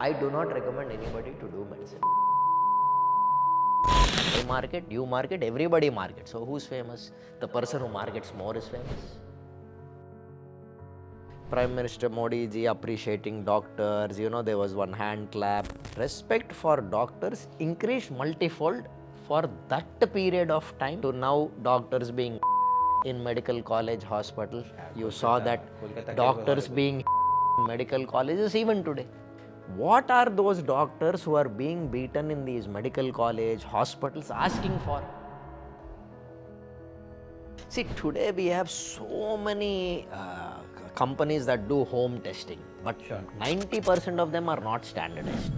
I do not recommend anybody to do medicine. I market, you market, everybody markets. So who's famous? The person who markets more is famous. Prime Minister Modi ji appreciating doctors, there was one hand clap. Respect for doctors increased multifold for that period of time to now doctors being in medical college hospital. You saw that doctors being in medical colleges even today. What are those doctors who are being beaten in these medical college hospitals asking for? See, today we have so many companies that do home testing, but 90% of them are not standardized.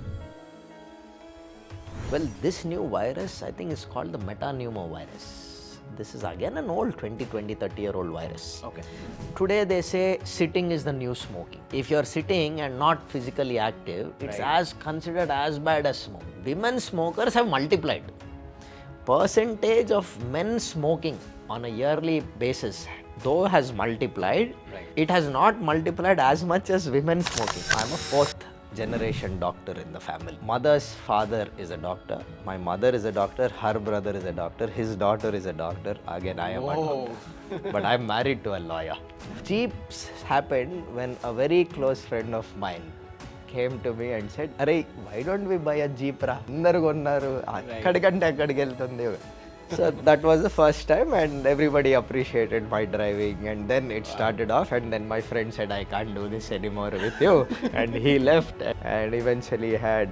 Well, this new virus, I think, is called the Metapneumo virus. This is again an old 20, 30-year-old virus. Okay. Today they say sitting is the new smoking. If you're sitting and not physically active, it's as considered as bad as smoking. Women smokers have multiplied. Percentage of men smoking on a yearly basis, though has multiplied, it has not multiplied as much as women smoking. I'm a fourth generation doctor in the family. Mother's father is a doctor. My mother is a doctor. Her brother is a doctor. His daughter is a doctor. Again, I am a doctor. But I'm married to a lawyer. Jeeps happened when a very close friend of mine came to me and said, "Arey, why don't we buy a Jeep ra? Andaru konnaru, akkadikante akkadiki veltundi." So that was the first time, and everybody appreciated my driving, and then it started off, and then my friend said, "I can't do this anymore with you," and he left, and eventually had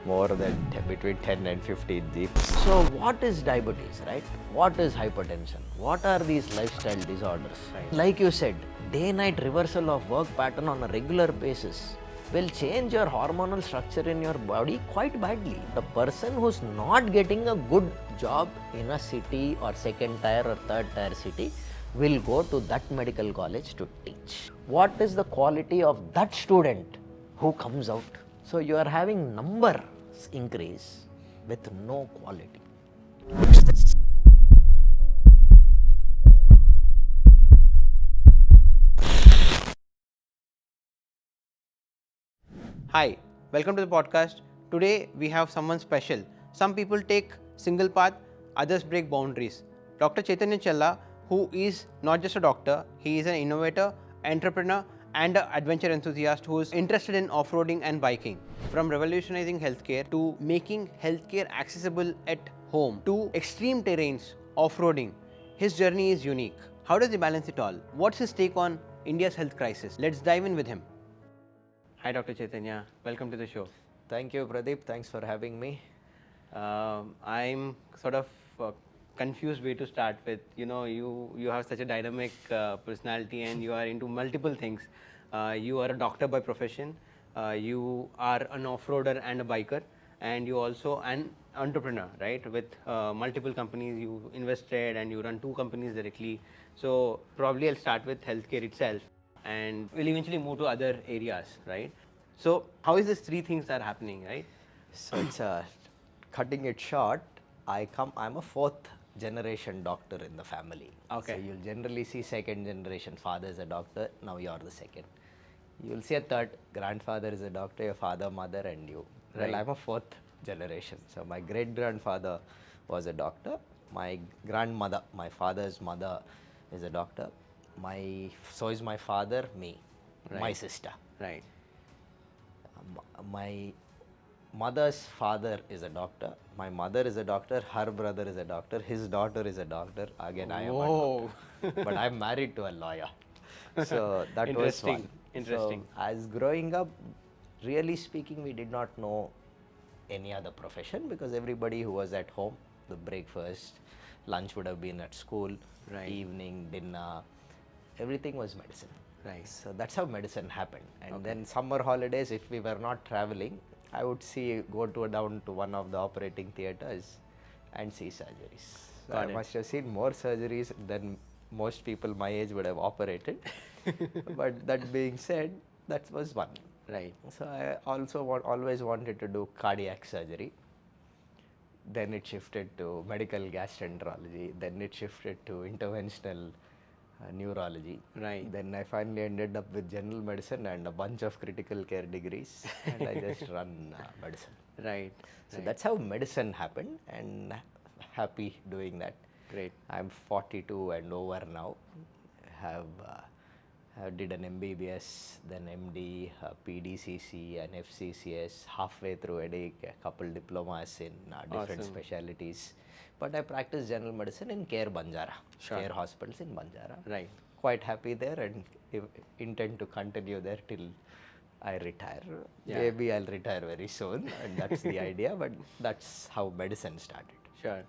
more than between 10 and 15 Jeeps. So what is diabetes, right? What is hypertension? What are these lifestyle disorders? Like you said, day-night reversal of work pattern on a regular basis will change your hormonal structure in your body quite badly. The person who's not getting a good job in a city or second tier or third tier city will go to that medical college to teach. What is the quality of that student who comes out? So you are having numbers increase with no quality. Hi, welcome to the podcast. Today we have someone special. Some people take single path, others break boundaries. Dr. Chaitanya Challa, who is not just a doctor, he is an innovator, entrepreneur and an adventure enthusiast who is interested in off-roading and biking. From revolutionizing healthcare to making healthcare accessible at home to extreme terrains, off-roading, his journey is unique. How does he balance it all? What's his take on India's health crisis? Let's dive in with him. Hi, Dr. Chaitanya. Welcome to the show. Thank you, Pradeep. Thanks for having me. I'm sort of confused way to start with. You have such a dynamic personality and you are into multiple things. You are a doctor by profession. You are an off-roader and a biker, and you also an entrepreneur, right? With multiple companies, you invested and you run 2 companies directly. So probably I'll start with healthcare itself, and we'll eventually move to other areas, right? So how is these 3 things are happening, right? So it's cutting it short. I'm a fourth generation doctor in the family. Okay. So you'll generally see second generation, father is a doctor, now you're the second. You'll see a third, grandfather is a doctor, your father, mother and you. Right. Well, I'm a fourth generation. So my great grandfather was a doctor. My grandmother, my father's mother is a doctor. So is my father, me, my sister. Right. My mother's father is a doctor. My mother is a doctor. Her brother is a doctor. His daughter is a doctor. Again, I am a doctor. But I'm married to a lawyer. So that was one. Interesting. So as growing up, really speaking, we did not know any other profession because everybody who was at home, the breakfast, lunch would have been at school, evening, dinner, everything was medicine. Right. So that's how medicine happened. And then summer holidays, if we were not traveling, I would go down to one of the operating theaters and see surgeries. So I must have seen more surgeries than most people my age would have operated. But that being said, that was one. Right. So I also always wanted to do cardiac surgery. Then it shifted to medical gastroenterology. Then it shifted to interventional neurology. Right. Then I finally ended up with general medicine and a bunch of critical care degrees, and I just run medicine. Right. So that's how medicine happened, and happy doing that. Great. I'm 42 and over now. Have did an MBBS, then MD, PDCC, and FCCS. Halfway through a couple diplomas in different specialities. But I practice general medicine in Care Banjara, Care hospitals in Banjara. Right. Quite happy there, and intend to continue there till I retire. Maybe I'll retire very soon, and that's the idea. But that's how medicine started. Sure.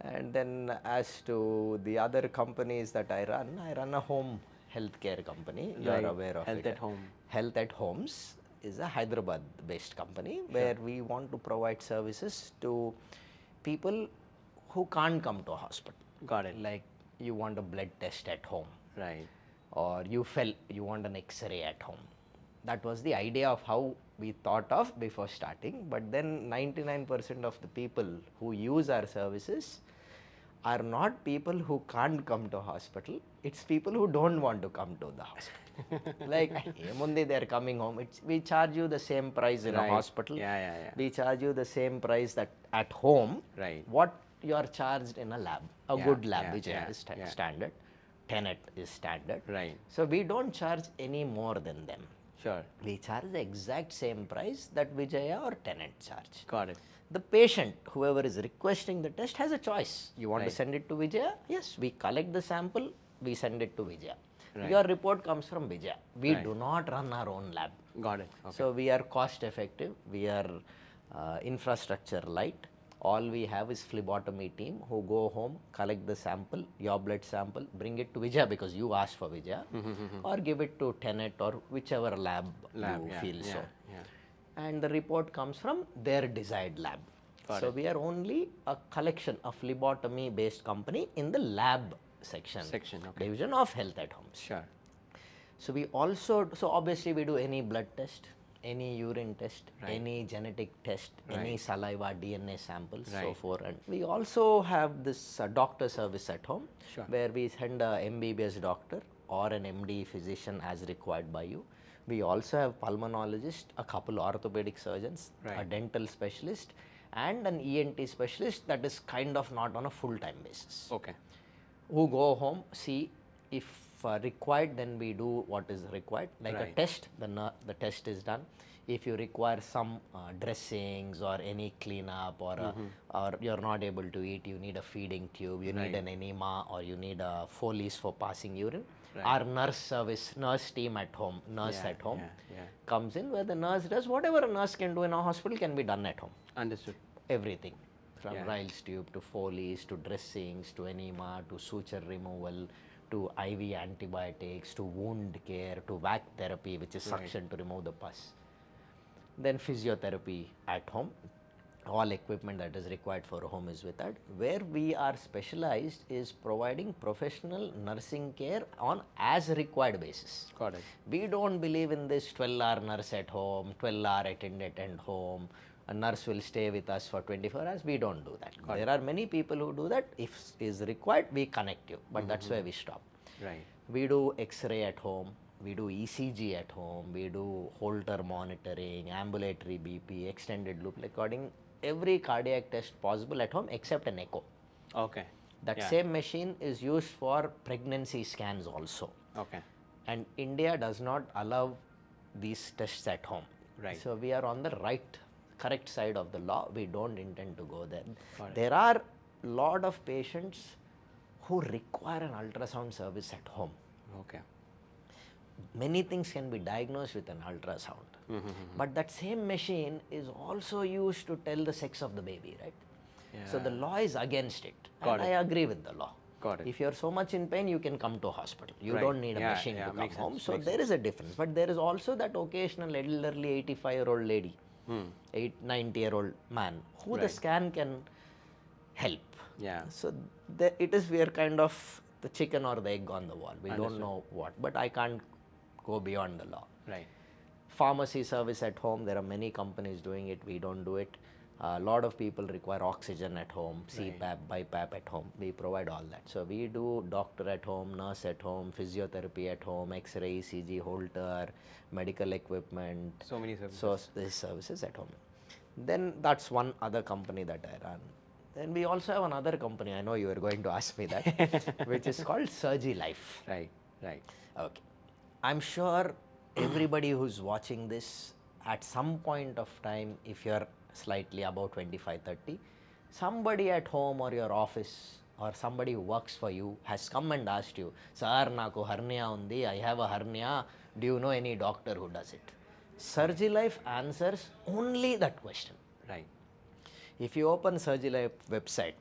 And then as to the other companies that I run a home healthcare company. You are aware of Health it. at Home. Health at Homes is a Hyderabad-based company where we want to provide services to people who can't come to a hospital. Got it. Like you want a blood test at home. Right. Or you want an X-ray at home. That was the idea of how we thought of before starting. But then 99% of the people who use our services are not people who can't come to hospital. It's people who don't want to come to the hospital. Like, they're coming home. We charge you the same price in a hospital. We charge you the same price that at home. Right. What you are charged in a lab, a good lab, which is standard. Tenet is standard. Right. So we don't charge any more than them. Sure. We charge the exact same price that Vijaya or Tenet charge. Got it. The patient, whoever is requesting the test, has a choice. You want to send it to Vijaya? Yes, we collect the sample, we send it to Vijaya. Your report comes from Vijaya. We do not run our own lab. Got it. Okay. So we are cost effective, we are infrastructure light. All we have is phlebotomy team who go home, collect the sample, your blood sample, bring it to Vijaya because you asked for Vijaya, or give it to Tenet or whichever lab you feel so. And the report comes from their desired lab. So we are only a collection, a phlebotomy based company in the lab section, division of Health at Homes. Sure. So we also, so obviously we do any blood test, any urine test, any genetic test, any saliva, DNA samples, so forth. And we also have this doctor service at home, where we send a MBBS doctor or an MD physician as required by you. We also have pulmonologist, a couple orthopedic surgeons, a dental specialist, and an ENT specialist that is kind of not on a full-time basis. Okay. Who go home, see if required, then we do what is required. Like a test, the test is done. If you require some dressings or any cleanup or you're not able to eat, you need a feeding tube, you need an enema, or you need a Foley's for passing urine. Our nurse team at home, at home comes in, where the nurse does whatever a nurse can do in a hospital can be done at home. Understood. Everything from Ryle's tube to Foley's to dressings to enema to suture removal to IV antibiotics to wound care to vac therapy, which is suction to remove the pus. Then physiotherapy at home. All equipment that is required for home is with that. Where we are specialized is providing professional nursing care on as required basis. Got it. We don't believe in this 12-hour nurse at home, 12-hour attendant at home. A nurse will stay with us for 24 hours. We don't do that. There are many people who do that. If is required, we connect you. But that's where we stop. Right. We do X-ray at home. We do ECG at home. We do Holter monitoring, ambulatory BP, extended loop recording, every cardiac test possible at home except an echo. Okay. That same machine is used for pregnancy scans also. Okay. And India does not allow these tests at home. Right. So we are on the correct side of the law. We don't intend to go there. There are a lot of patients who require an ultrasound service at home. Okay. Many things can be diagnosed with an ultrasound. But that same machine is also used to tell the sex of the baby, right? So the law is against it. And I agree with the law. Got it. If you are so much in pain, you can come to hospital. You don't need a machine to come home. So there is a difference. But there is also that occasional elderly 85-year-old lady, 90-year-old man, who the scan can help. Yeah. So we are kind of the chicken or the egg on the wall. We don't know what. But I can't go beyond the law. Right. Pharmacy service at home, there are many companies doing it. We don't do it. A lot of people require oxygen at home, CPAP, BiPAP at home. We provide all that. So we do doctor at home, nurse at home, physiotherapy at home, X-ray, ECG Holter, medical equipment. So many services. So these services at home. Then that's one other company that I run. Then we also have another company. I know you were going to ask me that, which is called Surgy Life. Right, right. Okay. I'm sure everybody who's watching this at some point of time, if you're slightly above 25, 30, somebody at home or your office or somebody who works for you has come and asked you, Sir, naku hernia undi, I have a hernia, do you know any doctor who does it? Surgy Life answers only that question. Right. If you open Surgy Life website,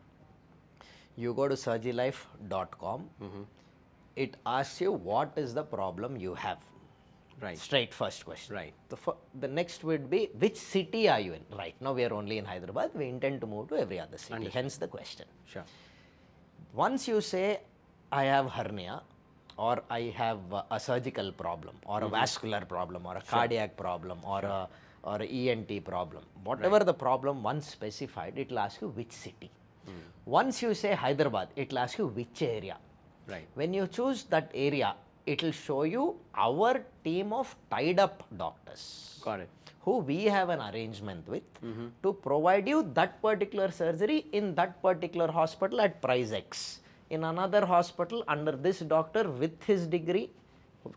you go to surgylife.com, it asks you what is the problem you have. Right. Straight first question. Right. The next would be, which city are you in? Right now we are only in Hyderabad. We intend to move to every other city. Understood. Hence the question. Sure. Once you say, I have hernia, or I have a surgical problem, or a vascular problem, or a cardiac problem, or a ENT problem, whatever the problem once specified, it will ask you which city. Once you say Hyderabad, it will ask you which area. Right. When you choose that area, it will show you our team of tied up doctors. Got it. Who we have an arrangement with to provide you that particular surgery in that particular hospital at price X. In another hospital under this doctor with his degree,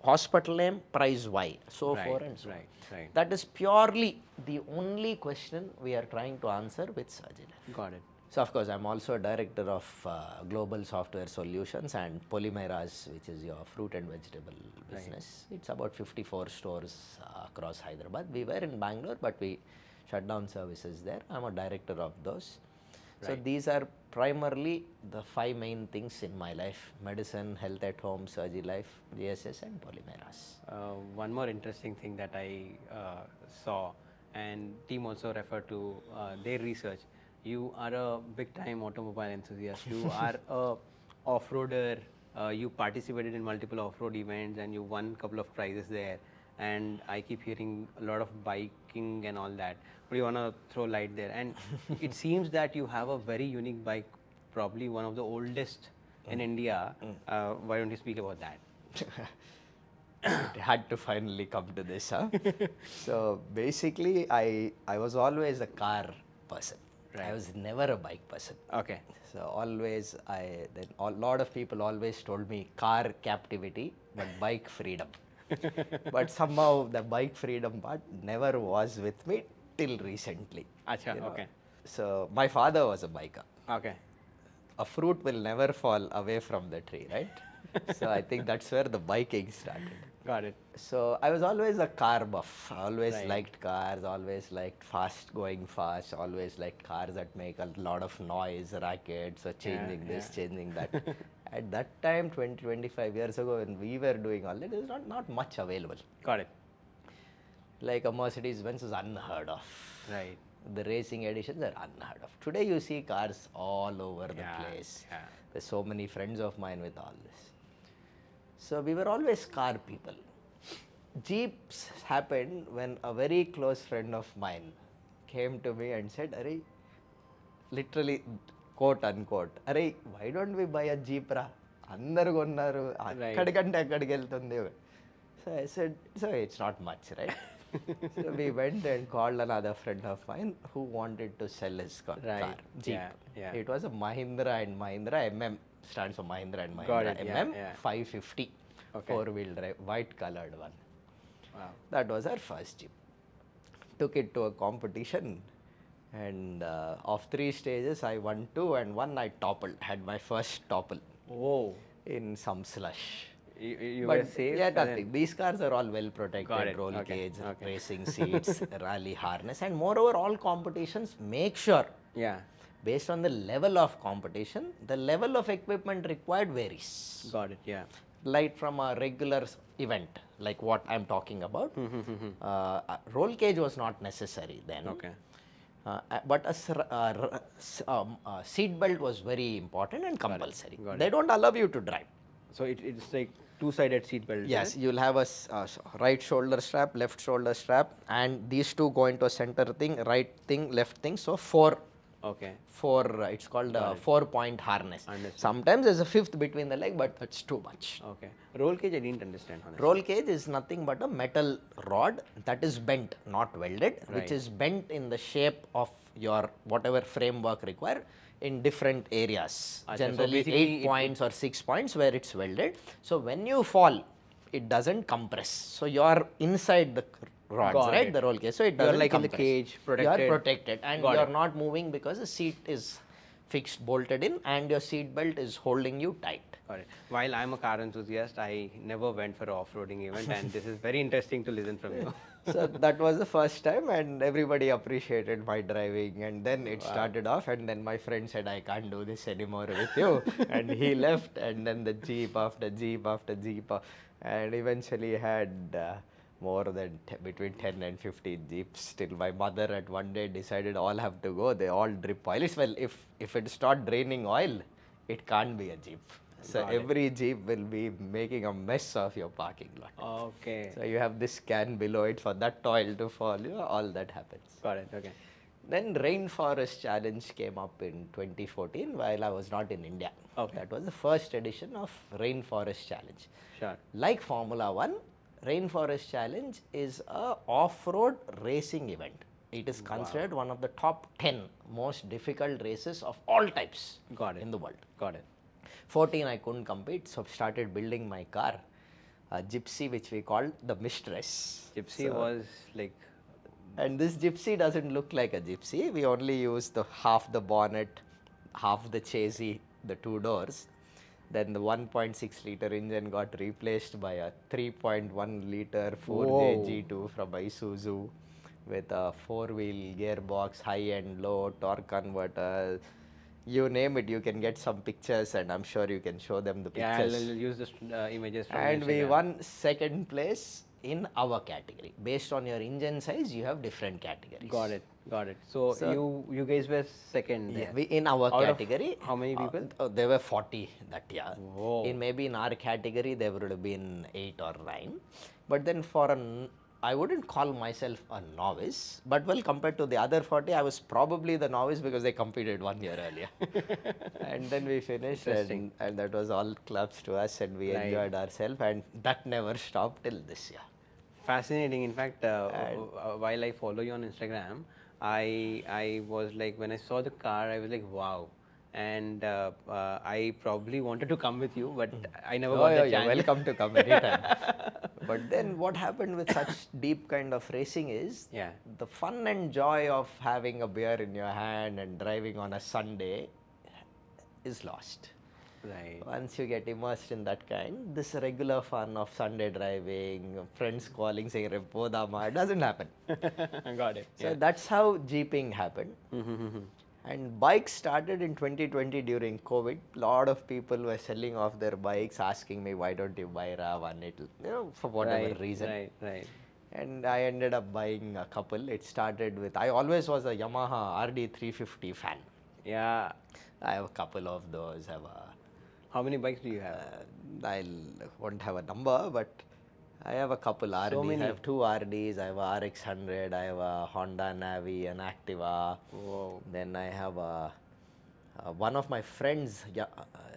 hospital name, price Y, so forth and so on. Right. That is purely the only question we are trying to answer with Surgy Life. Got it. So of course, I'm also a director of Global Software Solutions and Polimeraas, which is your fruit and vegetable business. It's about 54 stores across Hyderabad. We were in Bangalore, but we shut down services there. I'm a director of those. So these are primarily the 5 main things in my life: medicine, health at home, Surgy Life, GSS and Polimeraas. One more interesting thing that I saw, and team also referred to their research. You are a big time automobile enthusiast. You are a off-roader. You participated in multiple off-road events and you won a couple of prizes there. And I keep hearing a lot of biking and all that. But you want to throw light there. And it seems that you have a very unique bike, probably one of the oldest in India. Why don't you speak about that? It had to finally come to this, huh? So basically, I was always a car person. I was never a bike person. Okay. So always, a lot of people always told me car captivity, but bike freedom. But somehow the bike freedom part never was with me till recently. Acha, okay. So my father was a biker. Okay. A fruit will never fall away from the tree, right? So I think that's where the biking started. Got it. So I was always a car buff. I always liked cars, always liked going fast, always liked cars that make a lot of noise, racket, so changing this, changing that. At that time, 25 years ago, when we were doing all that, there was not much available. Got it. Like a Mercedes-Benz is unheard of. Right. The racing editions are unheard of. Today you see cars all over the place. Yeah. There's so many friends of mine with all this. So we were always car people. Jeeps happened when a very close friend of mine came to me and said, Arey, literally, quote unquote, Arey, why don't we buy a Jeep ra? Andaru konnaru, akkadikante akkadiki veltundi. So I said, so it's not much, right? So we went and called another friend of mine who wanted to sell his car, Jeep. Yeah. It was a Mahindra and Mahindra MM, stands for Mahindra and Mahindra MM 550, four-wheel drive, white colored one. Wow. That was our first Jeep. Took it to a competition, and of 3 stages I won 2 and 1 I toppled, had my first topple. Oh. In some slush. You were safe? Yeah, nothing. These cars are all well protected, roll cage, Okay. racing seats, rally harness, and moreover, all competitions make sure, based on the level of competition, the level of equipment required varies. Got it, yeah. Like from a regular event, like what I'm talking about, roll cage was not necessary then. Okay. But a seat belt was very important and compulsory. Got it. They don't allow you to drive. So it's like two-sided seat belt. is Yes, it? you'll have a right shoulder strap, left shoulder strap, and these two go into a center thing, right thing, left thing. So Okay. it's called a 4-point harness. Understood. Sometimes there's a fifth between the leg, but that's too much. Okay. Roll cage, I didn't understand. Honestly. Roll cage is nothing but a metal rod that is bent, not welded, which is bent in the shape of your whatever framework required in different areas. So Generally basically 8 points or 6 points where it's welded. So when you fall, it doesn't compress. So you're inside the rods, Got right? it. The roll cage. So it You're doesn't like in the compress. cage, You are protected. protected and Got you're it. not moving because the seat is fixed, bolted in, and your seat belt is holding you tight. Got it. While I'm a car enthusiast, I never went for an off-roading event, and this is very interesting to listen from you. So that was the first time, and everybody appreciated my driving, and then it started off, and then my friend said, I can't do this anymore with you, and he left, and then the jeep after jeep after jeep, and eventually had more than between 10 and 15 jeeps. Till my mother at one day decided all have to go, they all drip oil. Well, if it's not draining oil, it can't be a jeep. So every jeep will be making a mess of your parking lot. Okay. So you have this can below it for that oil to fall, all that happens. Got it. Okay. Then Rainforest Challenge came up in 2014 while I was not in India. Okay. That was the first edition of Rainforest Challenge. Sure. Like Formula 1, Rainforest Challenge is a off-road racing event. It is considered one of the top 10 most difficult races of all types in the world. Got it. 14 I couldn't compete, so started building my car, a Gypsy, which we called the Mistress. Gypsy was like. And this Gypsy doesn't look like a Gypsy. We only use the half the bonnet, half the chassis, the 2 doors. Then the 1.6 liter engine got replaced by a 3.1 liter 4J G2 from Isuzu with a 4-wheel gearbox, high and low, torque converter. You name it, you can get some pictures, and I'm sure you can show them the pictures. Yeah, I'll use the images from And we Instagram. won second place in our category. Based on your engine size, you have different categories. Got it. Got it. So, you guys were second. Yeah, there. we, in our Out of category. how many people? There were 40 that year. Whoa. In our category, there would have been 8 or 9. But then I wouldn't call myself a novice, but well, compared to the other 40, I was probably the novice because they competed 1 year earlier. And then we finished, and that was all claps to us, and we enjoyed ourselves, and that never stopped till this year. Fascinating. In fact, while I follow you on Instagram, I was like, when I saw the car, I was like, wow. And I probably wanted to come with you, but I never got the chance. You're welcome to come anytime. But then what happened with such deep kind of racing is the fun and joy of having a beer in your hand and driving on a Sunday is lost. Right. Once you get immersed in that kind, this regular fun of Sunday driving, friends calling saying Repo Dama, it doesn't happen. Got it. So that's how jeeping happened. And bikes started in 2020 during COVID. Lot of people were selling off their bikes, asking me, why don't you buy Ravan? For whatever reason. Right. And I ended up buying a couple. It started with, I always was a Yamaha RD350 fan. Yeah. I have a couple of those. How many bikes do you have? I won't have a number, but I have a couple RDs. So many. I have 2 RDs. I have a RX100. I have a Honda Navi, an Activa. Whoa. Then I have one of my friends,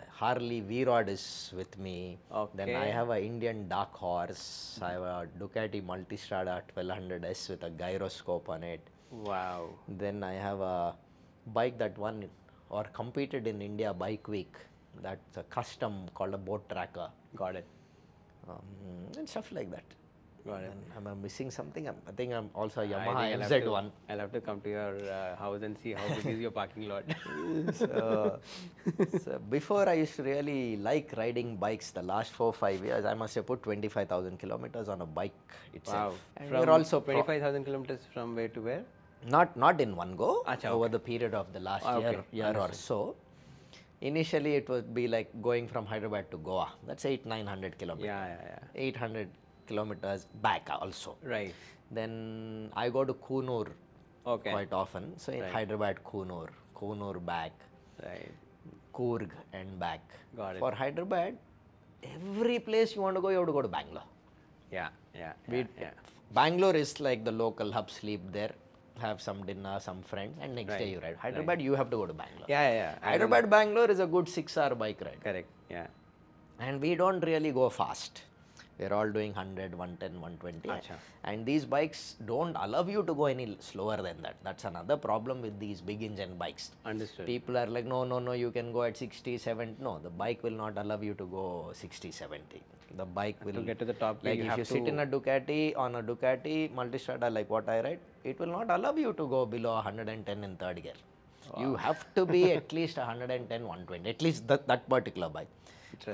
Harley V-Rod is with me. Okay. Then I have a Indian Dark Horse. I have a Ducati Multistrada 1200S with a gyroscope on it. Wow. Then I have a bike that won or competed in India Bike Week. That's a custom called a Boat Tracker. Got it. And stuff like that. Got it. Am I missing something? I think I'm also a I think Yamaha I'll FZ1. I'll have to come to your house and see how big is your parking lot. So before I used to really like riding bikes. The last 4-5 years, I must have put 25,000 kilometers on a bike itself. Wow. And From we're also 25,000 kilometers from where to where? not in one go. Acha, over the period of the last year or so. Initially, it would be like going from Hyderabad to Goa. That's 800-900 kilometers. Yeah. 800 kilometers back also. Right. Then I go to Kunur quite often. So in Hyderabad, Kunur back, Right. Coorg and back. Got it. For Hyderabad, every place you want to go, you have to go to Bangalore. Yeah, yeah, yeah, yeah. Bangalore is like the local hub, sleep there, have some dinner, some friends, and next day you ride. Hyderabad, you have to go to Bangalore. Yeah, yeah, yeah. Hyderabad, Bangalore is a good 6-hour bike ride. Correct, yeah. And we don't really go fast. We're all doing 100, 110, 120. Acha. And these bikes don't allow you to go any slower than that. That's another problem with these big engine bikes. Understood. People are like, no, you can go at 60, 70. No, the bike will not allow you to go 60, 70. The bike will... To get to the top, like you if have you to... sit in a Ducati, on a Ducati Multistrada like what I ride, it will not allow you to go below 110 in third gear. Wow. You have to be at least 110, 120, at least that particular bike.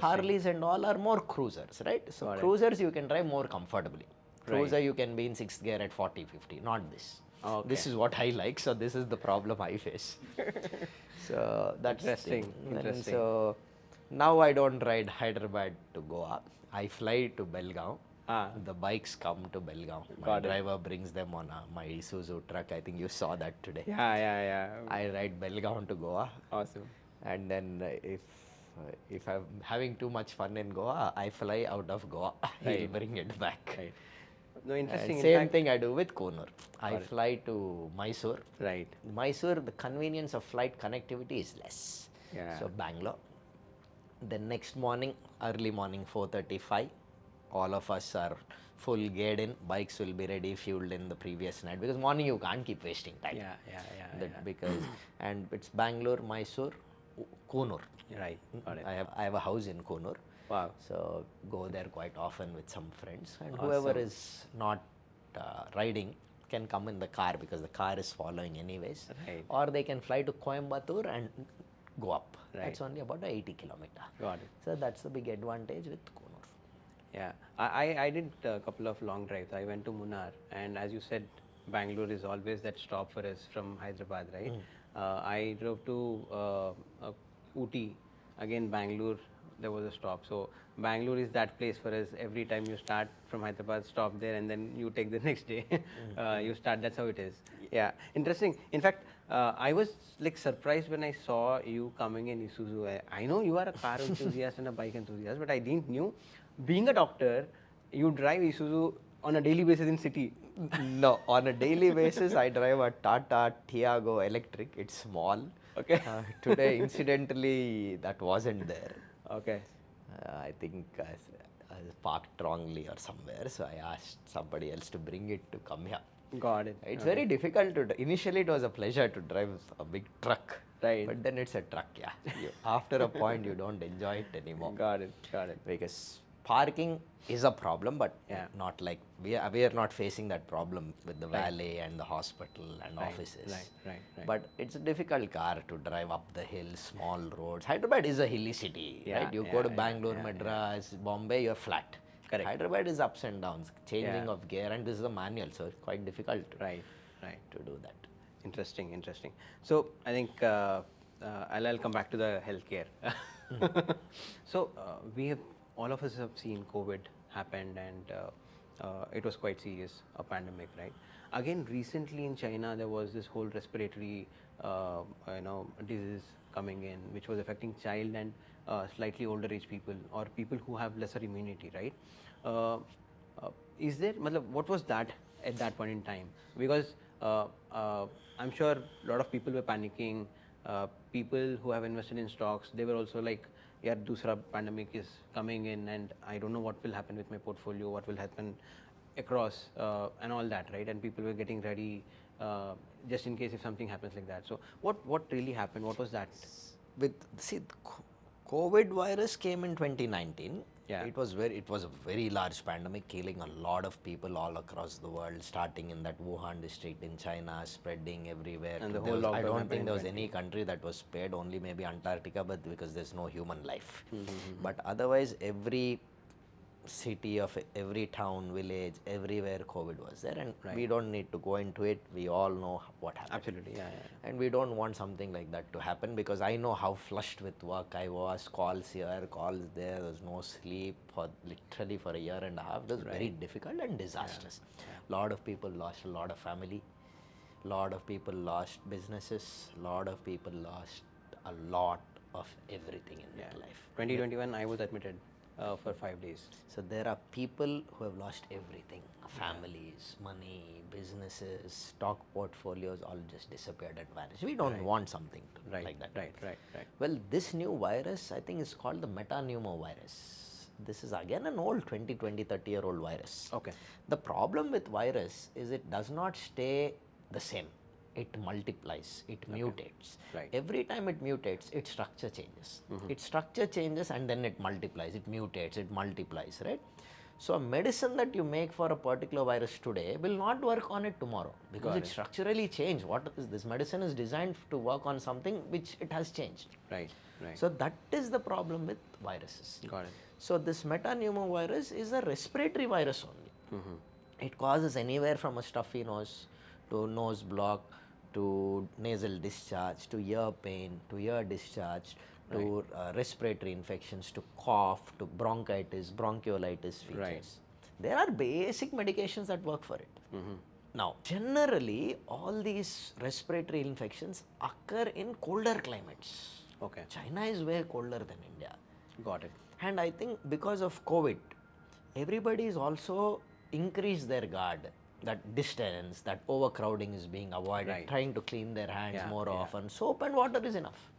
Harleys and all are more cruisers, right? So cruisers you can drive more comfortably. Cruiser you can be in 6th gear at 40, 50, not this. Okay. This is what I like, so this is the problem I face. So that's interesting. Interesting. So now I don't ride Hyderabad to Goa. I fly to Belgaum. The bikes come to Belgaum. My driver brings them on my Isuzu truck. I think you saw that today. Yeah. I ride Belgaum to Goa. Awesome. And then if I'm having too much fun in Goa, I fly out of Goa. He'll bring it back. Right. No, interesting. Same thing I do with Konur. I fly to Mysore. Right. Mysore, the convenience of flight connectivity is less. Yeah. So Bangalore. Then next morning, early morning, 4:35, all of us are full geared in. Bikes will be ready, fueled in the previous night, because morning you can't keep wasting time. Yeah. Because and it's Bangalore, Mysore, Konur. Right. Got it. I have a house in Konur. Wow. So go there quite often with some friends, and whoever is not riding can come in the car because the car is following anyways. Right. Or they can fly to Coimbatore and go up. Right. That's only about 80 kilometer. Got it. So that's the big advantage with Konur. Yeah, I did a couple of long drives. I went to Munnar, and as you said, Bangalore is always that stop for us from Hyderabad, right? I drove to Ooty, again Bangalore, there was a stop. So Bangalore is that place for us. Every time you start from Hyderabad, stop there, and then you take the next day. You start. That's how it is. Yeah, interesting. In fact, I was like surprised when I saw you coming in Isuzu. I know you are a car enthusiast and a bike enthusiast, but I didn't knew. Being a doctor, you drive Isuzu on a daily basis in city. No, on a daily basis, I drive a Tata Tiago electric. It's small. Okay. Today, incidentally, that wasn't there. Okay. I think I was parked wrongly or somewhere, so I asked somebody else to bring it to come here. Got it. It's very difficult to. Initially, it was a pleasure to drive a big truck. Right. But then it's a truck, yeah. After a point, you don't enjoy it anymore. Got it. Because parking is a problem, but not like we are not facing that problem with the valet and the hospital and offices. Right. But it's a difficult car to drive up the hill, small roads. Hyderabad is a hilly city, right? You go to Bangalore, Madras, Bombay, you're flat. Correct. Hyderabad is ups and downs, changing of gear, and this is a manual, so it's quite difficult to do that. Interesting. So I think I'll come back to the healthcare. So all of us have seen COVID happened, and it was quite serious, a pandemic, right? Again, recently in China, there was this whole respiratory, disease coming in, which was affecting child and slightly older age people or people who have lesser immunity, right? Is there, what was that at that point in time? Because I'm sure a lot of people were panicking. People who have invested in stocks, they were also like, yeah, dusra pandemic is coming in, and I don't know what will happen with my portfolio, what will happen across, and all that, right? And people were getting ready just in case if something happens like that. So what really happened? What was that? COVID virus came in 2019. Yeah. It was a very large pandemic, killing a lot of people all across the world, starting in that Wuhan district in China, spreading everywhere. And the whole lockdown I don't think happened there was in any country that was spared, only maybe Antarctica, but because there's no human life. But otherwise, every city of every town, village, everywhere COVID was there, and we don't need to go into it. We all know what happened. Absolutely, yeah. And we don't want something like that to happen, because I know how flushed with work I was, calls here, calls there, there was no sleep for literally for a year and a half. It was very difficult and disastrous. Lot of people lost a lot of family, lot of people lost businesses, lot of people lost a lot of everything in their life. 2021, I was admitted. for 5 days. So there are people who have lost everything, families, money, businesses, stock portfolios, all just disappeared and vanished. We don't want something like that. Right. Well, this new virus, I think, is called the Metapneumo virus. This is again an old 20, 30-year-old virus. Okay. The problem with virus is it does not stay the same. It multiplies, it mutates. Right. Every time it mutates, its structure changes. Its structure changes and then it multiplies, it mutates, it multiplies, right? So a medicine that you make for a particular virus today will not work on it tomorrow because it structurally changed. What is this medicine is designed to work on something which it has changed. Right. So that is the problem with viruses. Got it. So this Metapneumo virus is a respiratory virus only. It causes anywhere from a stuffy nose to nose block to nasal discharge to ear pain to ear discharge to respiratory infections to cough to bronchitis, bronchiolitis features. Right. There are basic medications that work for it. Now, generally, all these respiratory infections occur in colder climates. Okay. China is way colder than India. Got it. And I think because of COVID, everybody is also increased their guard. That distance, that overcrowding is being avoided, trying to clean their hands more often. Soap and water is enough.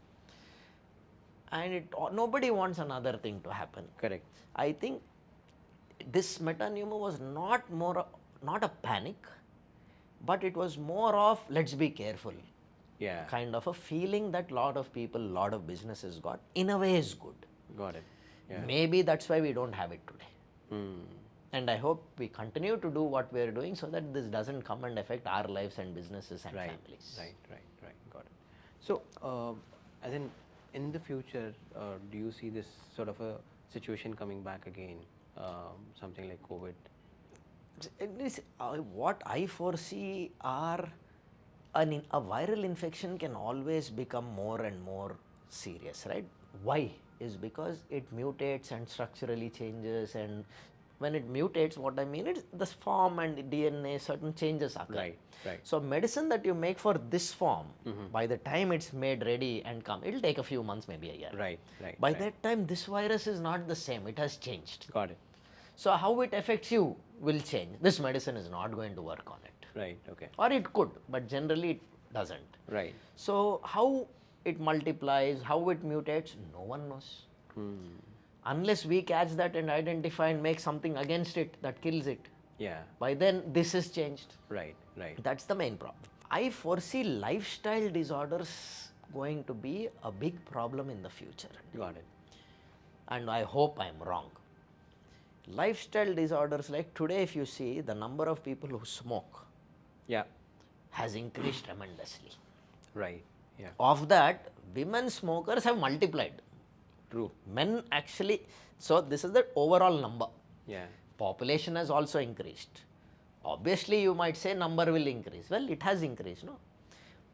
And nobody wants another thing to happen. Correct. I think this Metapneumo was not a panic, but it was more of let's be careful. Yeah. Kind of a feeling that lot of people, lot of businesses got. In a way is good. Got it. Yeah. Maybe that's why we don't have it today. And I hope we continue to do what we are doing so that this doesn't come and affect our lives and businesses and families. Right. Got it. So, as in the future, do you see this sort of a situation coming back again? Something like COVID? What I foresee are a viral infection can always become more and more serious, right? Why? Is because it mutates and structurally changes, and when it mutates, what I mean is the form and DNA, certain changes occur. Right. So medicine that you make for this form, by the time it's made ready and come, it'll take a few months, maybe a year. Right. By that time, this virus is not the same. It has changed. Got it. So how it affects you will change. This medicine is not going to work on it. Right. Okay. Or it could, but generally it doesn't. Right. So how it multiplies, how it mutates, no one knows. Unless we catch that and identify and make something against it that kills it. Yeah. By then, this is changed. Right. That's the main problem. I foresee lifestyle disorders going to be a big problem in the future. Got it. And I hope I'm wrong. Lifestyle disorders, like today, if you see, the number of people who smoke has increased tremendously. Right. Yeah. Of that, women smokers have multiplied. True. Men actually, so this is the overall number. Yeah. Population has also increased. Obviously, you might say number will increase. Well, it has increased, no?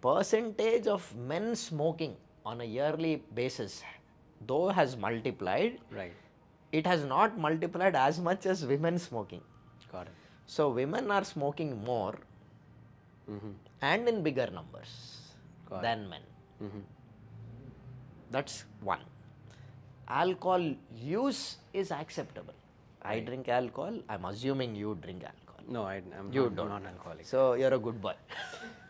Percentage of men smoking on a yearly basis, though has multiplied, Right. it has not multiplied as much as women smoking. Got it. So, women are smoking more and in bigger numbers than men. That's one. Alcohol use is acceptable. I drink alcohol. I'm assuming you drink alcohol. No, I'm don't. non-alcoholic. So you're a good boy.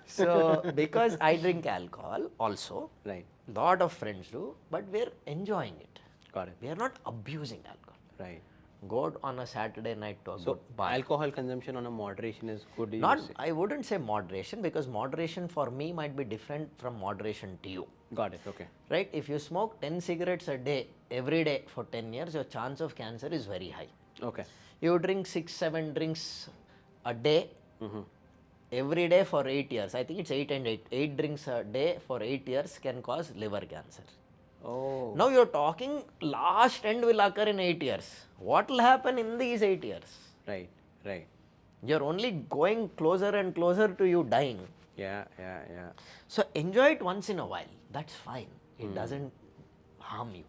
So because I drink alcohol also, Right. lot of friends do, but we're enjoying it. Got it. We are not abusing alcohol. Right. Go on a Saturday night to a So, good bar. alcohol consumption on a moderation is good. You Not, say. I wouldn't say moderation, because moderation for me might be different from moderation to you. Got it. Okay. Right? If you smoke 10 cigarettes a day, every day for 10 years, your chance of cancer is very high. Okay. You drink 6-7 drinks a day, every day for 8 years. I think it's 8 and 8. 8 drinks a day for 8 years can cause liver cancer. Oh. Now you're talking last end will occur in 8 years. What will happen in these 8 years? Right. Right. You're only going closer and closer to you dying. Yeah. So enjoy it once in a while. That's fine. It doesn't harm you.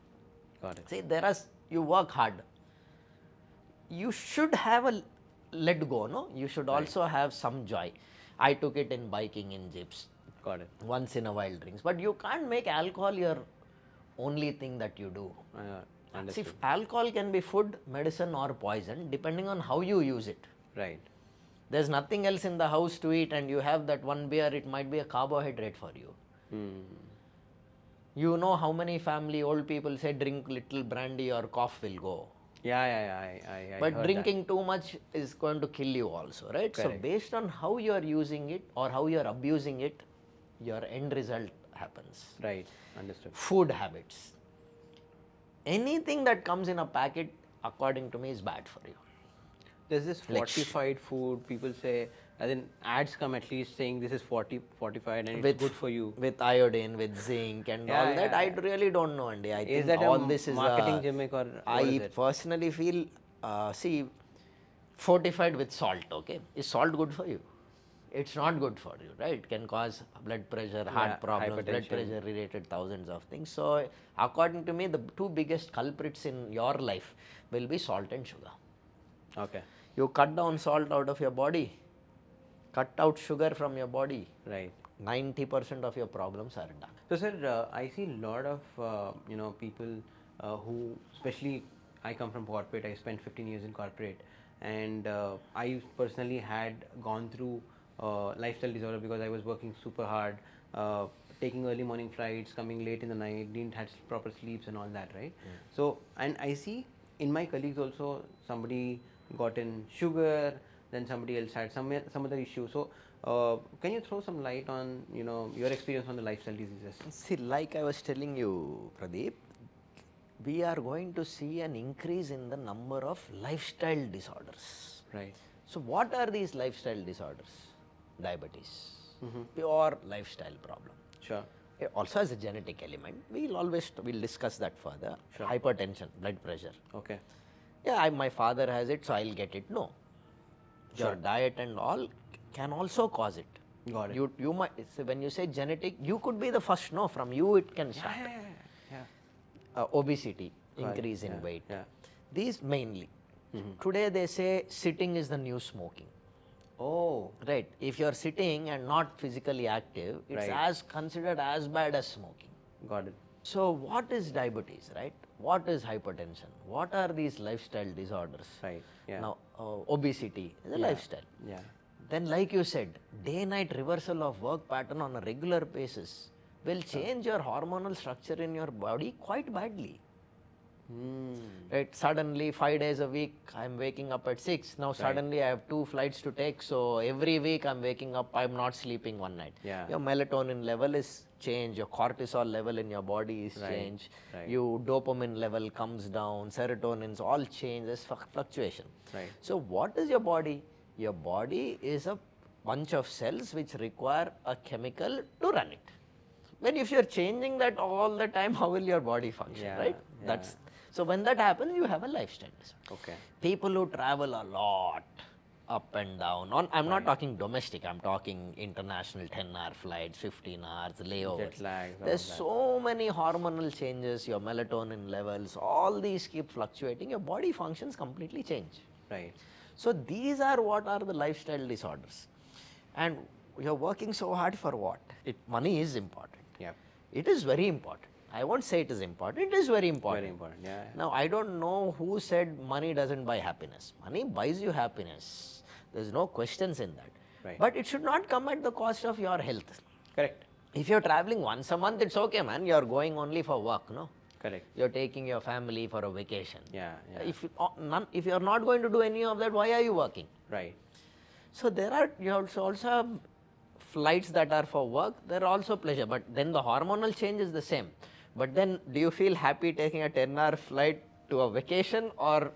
Got it. See, you work hard. You should have a let go, no? You should also have some joy. I took it in biking in Gypsy. Got it. Once in a while drinks. But you can't make alcohol your only thing that you do. See, alcohol can be food, medicine, or poison depending on how you use it. Right. There's nothing else in the house to eat, and you have that one beer, it might be a carbohydrate for you. You know how many family old people say drink little brandy or cough will go. I But heard drinking too much is going to kill you also, right? Correct. So based on how you are using it or how you are abusing it, your end result happens. that. Right. Understood. Food habits. Anything that comes in a packet, according to me, is bad for you. There's this fortified food. People say, as in ads come at least saying this is fortified and it's good for you. With iodine, with zinc, and Yeah, all that. yeah, I really don't know, Andy. I Is think that all a this is marketing gimmick or what I is it? personally feel, see, fortified with salt. Okay, is salt good for you? It's not good for you, right? It can cause blood pressure, heart problems, blood hypertension. pressure related thousands of things. So, according to me, the two biggest culprits in your life will be salt and sugar. Okay. You cut down salt out of your body, cut out sugar from your body, Right. 90% of your problems are done. So, sir, I see a lot of people who, especially I come from corporate. I spent 15 years in corporate, and I personally had gone through lifestyle disorder because I was working super hard, taking early morning flights, coming late in the night, didn't have proper sleeps and all that, right? So, and I see in my colleagues also somebody got in sugar, then somebody else had some other issue. So, can you throw some light on your experience on the lifestyle diseases? See, like I was telling you, Pradeep, we are going to see an increase in the number of lifestyle disorders. Right. So, what are these lifestyle disorders? Diabetes, pure lifestyle problem. Sure. It also has a genetic element. We'll discuss that further. Sure. Hypertension, blood pressure. Okay. Yeah, my father has it, so I'll get it. No. Sure. Your diet and all can also cause it. Got it. You might, so when you say genetic, you could be the first. No, from you it can start. Obesity, increase in weight. Yeah. These mainly. Today they say sitting is the new smoking. Oh. Right. If you're sitting and not physically active, it's as considered as bad as smoking. Got it. So what is diabetes, right? What is hypertension? What are these lifestyle disorders? Right. Yeah. Now, obesity is a lifestyle. Yeah. Then, like you said, day-night reversal of work pattern on a regular basis will change your hormonal structure in your body quite badly. Right? Suddenly, 5 days a week, I'm waking up at 6. Now, suddenly, I have 2 flights to take. So, every week, I'm waking up, I'm not sleeping one night. Yeah. Your melatonin level is changed, your cortisol level in your body is changed, your dopamine level comes down, serotonins all change, there's fluctuation. Right. So, what is your body? Your body is a bunch of cells which require a chemical to run it. When if you're changing that all the time, how will your body function, right? That's so when that happens, you have a lifestyle disorder. Okay. People who travel a lot, up and down. I'm not talking domestic. I'm talking international 10-hour flights, 15 hours, layovers. Jet lags, all There's that. so many hormonal changes. Your melatonin levels, all these keep fluctuating. Your body functions completely change. Right. So these are what are the lifestyle disorders, and you're working so hard for what? Money is important. Yeah. It is very important. I won't say it is important. It is very important. Very important. Yeah. Now, I don't know who said money doesn't buy happiness. Money buys you happiness. There's no questions in that. Right. But it should not come at the cost of your health. Correct. If you're traveling once a month, it's okay, man. You're going only for work, no? Correct. You're taking your family for a vacation. Yeah. If you're not going to do any of that, why are you working? Right. So you also have flights that are for work. There are also pleasure, but then the hormonal change is the same. But then, do you feel happy taking a 10-hour flight to a vacation or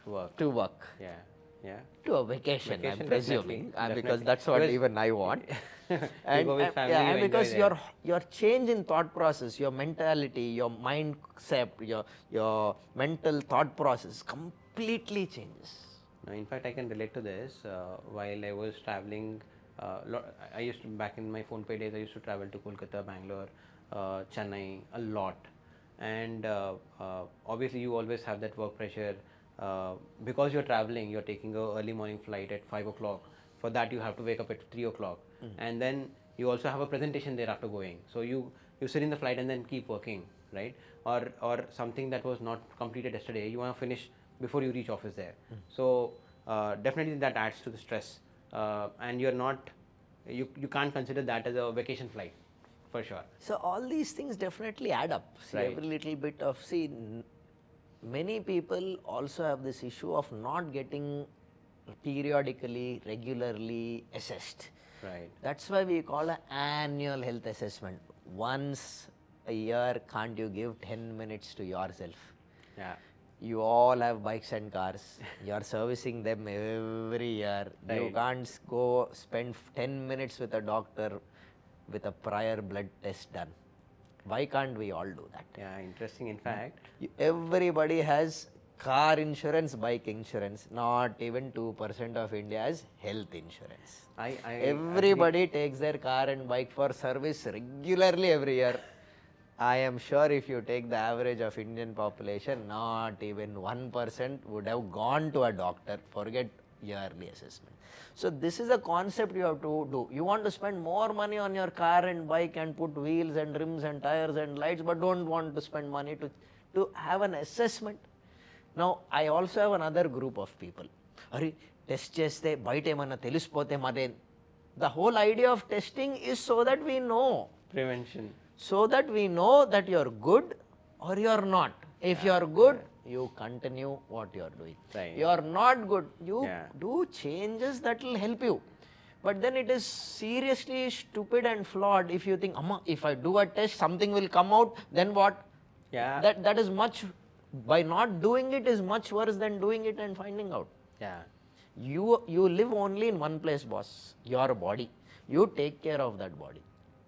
Work. to work? Yeah. Yeah. To a vacation, Vacation, I'm presuming, definitely. because that's what Because even I want. You go with family, yeah, you and because enjoy that. your change in thought process, your mentality, your mindset, your mental thought process completely changes. In fact, I can relate to this. While I was traveling, I used to, back in my phone pay days, I used to travel to Kolkata, Bangalore, Chennai a lot. And obviously, you always have that work pressure. Because you're traveling, you're taking a early morning flight at 5 o'clock. For that, you have to wake up at 3 o'clock. And then you also have a presentation there after going. So you sit in the flight and then keep working, right? Or something that was not completed yesterday, you want to finish before you reach office there. So definitely that adds to the stress, and you're not, you can't consider that as a vacation flight, for sure. So all these things definitely add up. See, Right. every little bit of, many people also have this issue of not getting periodically, regularly assessed. Right. That's why we call an annual health assessment. Once a year, can't you give 10 minutes to yourself? Yeah. You all have bikes and cars. You are servicing them every year. You Right. can't go spend 10 minutes with a doctor with a prior blood test done. Why can't we all do that? Yeah, interesting. In fact, Everybody has car insurance, bike insurance. Not even 2% of India has health insurance. Everybody takes their car and bike for service regularly every year. I am sure if you take the average of Indian population, not even 1% would have gone to a doctor, forget yearly assessment. So this is a concept you have to do. You want to spend more money on your car and bike and put wheels and rims and tires and lights, but don't want to spend money to have an assessment. Now, I also have another group of people. Are test cheste bite emanna telisipote made. The whole idea of testing is so that we know. prevention. So that we know that you are good or you are not. If you are good, you continue what you are doing. Right. You are not good, you Yeah. do changes that will help you. But then it is seriously stupid and flawed if you think, Amma, if I do a test, something will come out, then what? Yeah. That is much, by not doing it is much worse than doing it and finding out. Yeah. You live only in one place, boss, your body. You take care of that body.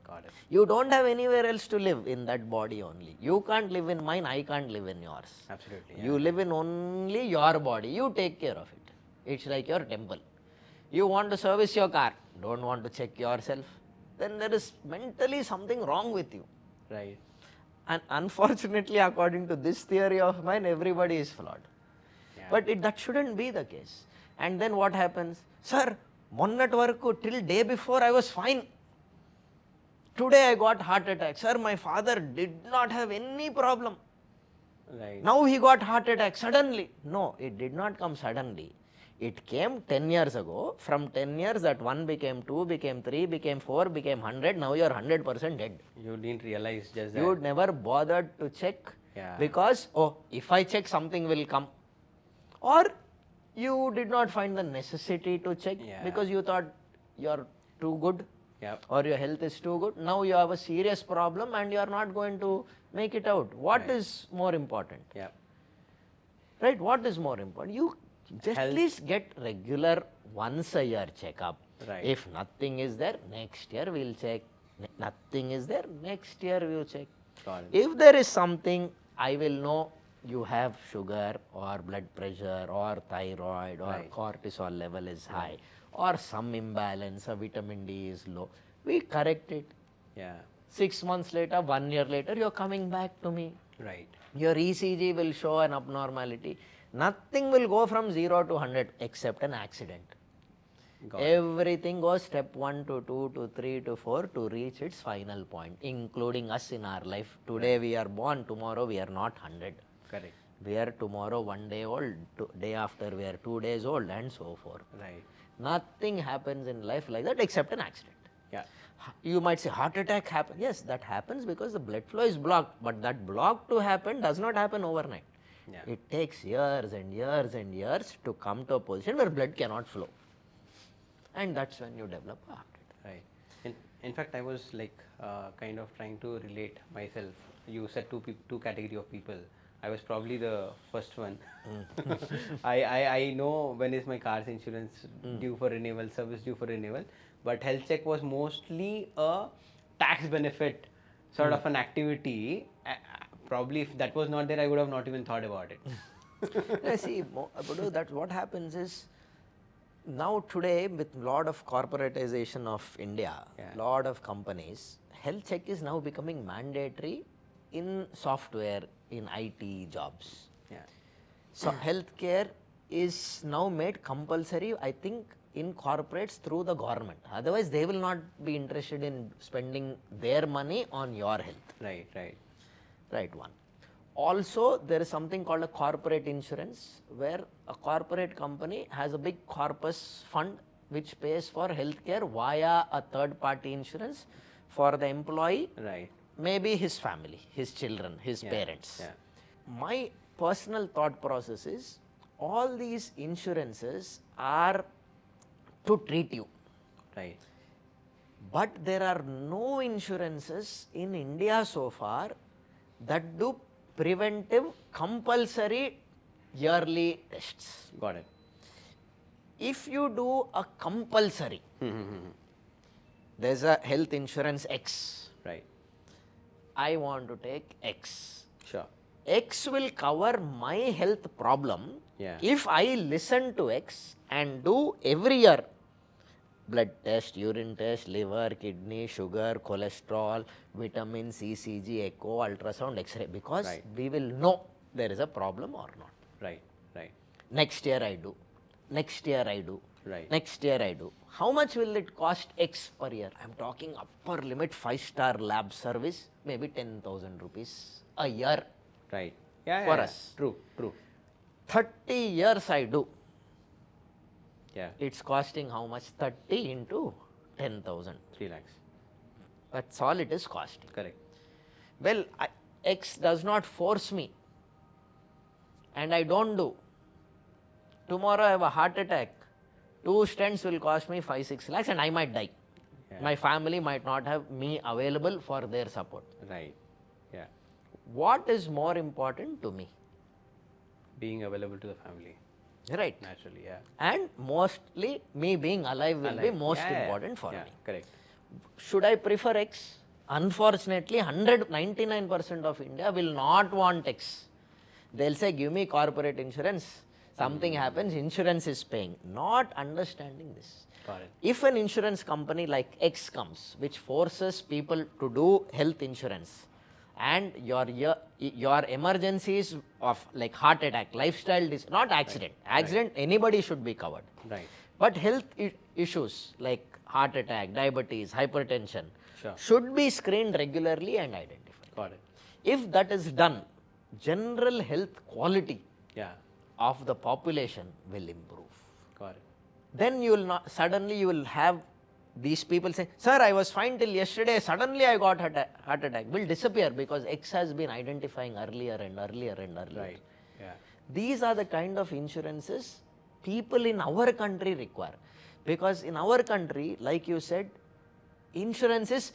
Got it. You don't have anywhere else to live in that body only. You can't live in mine, I can't live in yours. Absolutely. Yeah. You live in only your body. You take care of it. It's like your temple. You want to service your car, don't want to check yourself, then there is mentally something wrong with you. Right. And unfortunately, according to this theory of mine, everybody is flawed. Yeah. But that shouldn't be the case. And then what happens? Sir, monnat varaku till day before I was fine. Today I got heart attack. Sir, my father did not have any problem. Right. Now he got heart attack suddenly. No, it did not come suddenly. It came 10 years ago. From 10 years, that 1 became 2, became 3, became 4, became 100. Now you are 100% dead. You didn't realize just that. You never bothered to check. Yeah. Because, oh, if I check, something will come. Or you did not find the necessity to check because you thought you are too good. Yep. Or your health is too good. Now you have a serious problem and you are not going to make it out. What is more important? Yeah. Right? What is more important? You just Health. please get regular once a year checkup. Right. If nothing is there, next year we'll check. Nothing is there, next year we'll check. Got it. If there is something, I will know you have sugar or blood pressure or thyroid or cortisol level is high or some imbalance, or vitamin D is low. We correct it. Yeah. 6 months later, 1 year later, you're coming back to me. Right. Your ECG will show an abnormality. Nothing will go from 0 to 100 except an accident. Got it. Everything goes step 1 to 2 to 3 to 4 to reach its final point, including us in our life. Today we are born, tomorrow we are not 100. Correct. We are tomorrow 1 day old, day after we are 2 days old, and so forth. Right. Nothing happens in life like that except an accident. Yeah. You might say heart attack happens. Yes, that happens because the blood flow is blocked, but that block to happen does not happen overnight. Yeah. It takes years and years and years to come to a position where blood cannot flow. And that's when you develop a heart attack. Right. In fact, I was like kind of trying to relate myself. You said two category of people. I was probably the first one. I know when is my car's insurance due for renewal, service due for renewal, but health check was mostly a tax benefit sort of an activity. Probably if that was not there, I would have not even thought about it. See, Budu, that's what happens is, now today with lot of corporatization of India, lot of companies, health check is now becoming mandatory in software, in IT jobs. Yeah. So healthcare is now made compulsory, I think, in corporates through the government. Otherwise, they will not be interested in spending their money on your health. Right. Right. Right, one. Also, there is something called a corporate insurance, where a corporate company has a big corpus fund which pays for healthcare via a third party insurance for the employee, Right. maybe his family, his children, his parents. Yeah. My personal thought process is all these insurances are to treat you, Right. but there are no insurances in India so far that do preventive compulsory yearly tests. Got it. If you do a compulsory, there's a health insurance X, Right. I want to take X. Sure. X will cover my health problem Yeah. if I listen to X and do every year blood test, urine test, liver, kidney, sugar, cholesterol, vitamins, ECG, echo, ultrasound, X-ray, because Right. we will know there is a problem or not. Right. Right. Next year I do, next year I do, Right. next year I do. How much will it cost X per year? I am talking upper limit 5-star lab service, maybe 10,000 rupees a year. Right. Yeah. For yeah, us. True. True. 30 years I do. Yeah. It's costing how much? 30 into 10,000. 3 lakhs. That's all it is costing. Correct. Well, X does not force me and I don't do. Tomorrow I have a heart attack. 2 stents will cost me 5-6 lakhs and I might die. Yeah. My family might not have me available for their support. Right. Yeah. What is more important to me? Being available to the family. Right. Naturally. Yeah. And mostly me being alive will be Alive. most Yeah, important for yeah. me. Correct. Should I prefer X? Unfortunately, 99% of India will not want X. They'll say, give me corporate insurance. Something happens, insurance is paying. Not understanding this. Got it. If an insurance company like X comes, which forces people to do health insurance, and your emergencies of like heart attack, lifestyle not accident. Accident, anybody should be covered. Right. But health issues like heart attack, diabetes, hypertension Sure. should be screened regularly and identified. Got it. If that is done, general health quality Yeah. of the population will improve. Got it. Then you will not, suddenly you will have these people say, sir, I was fine till yesterday, suddenly I got heart attack, will disappear because X has been identifying earlier and earlier and earlier. Right. Yeah. These are the kind of insurances people in our country require. Because in our country, like you said, insurance is,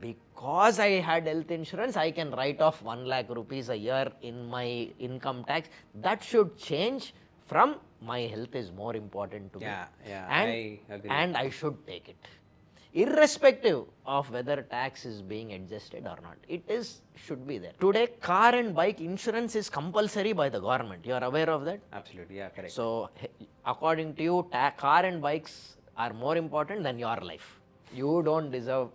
because I had health insurance, I can write off 1 lakh rupees a year in my income tax. That should change from my health is more important to me. Yeah, And, I agree. and I should take it. Irrespective of whether tax is being adjusted or not. It should be there. Today, car and bike insurance is compulsory by the government. You are aware of that? Absolutely. Yeah, correct. So, according to you, car and bikes are more important than your life. You don't deserve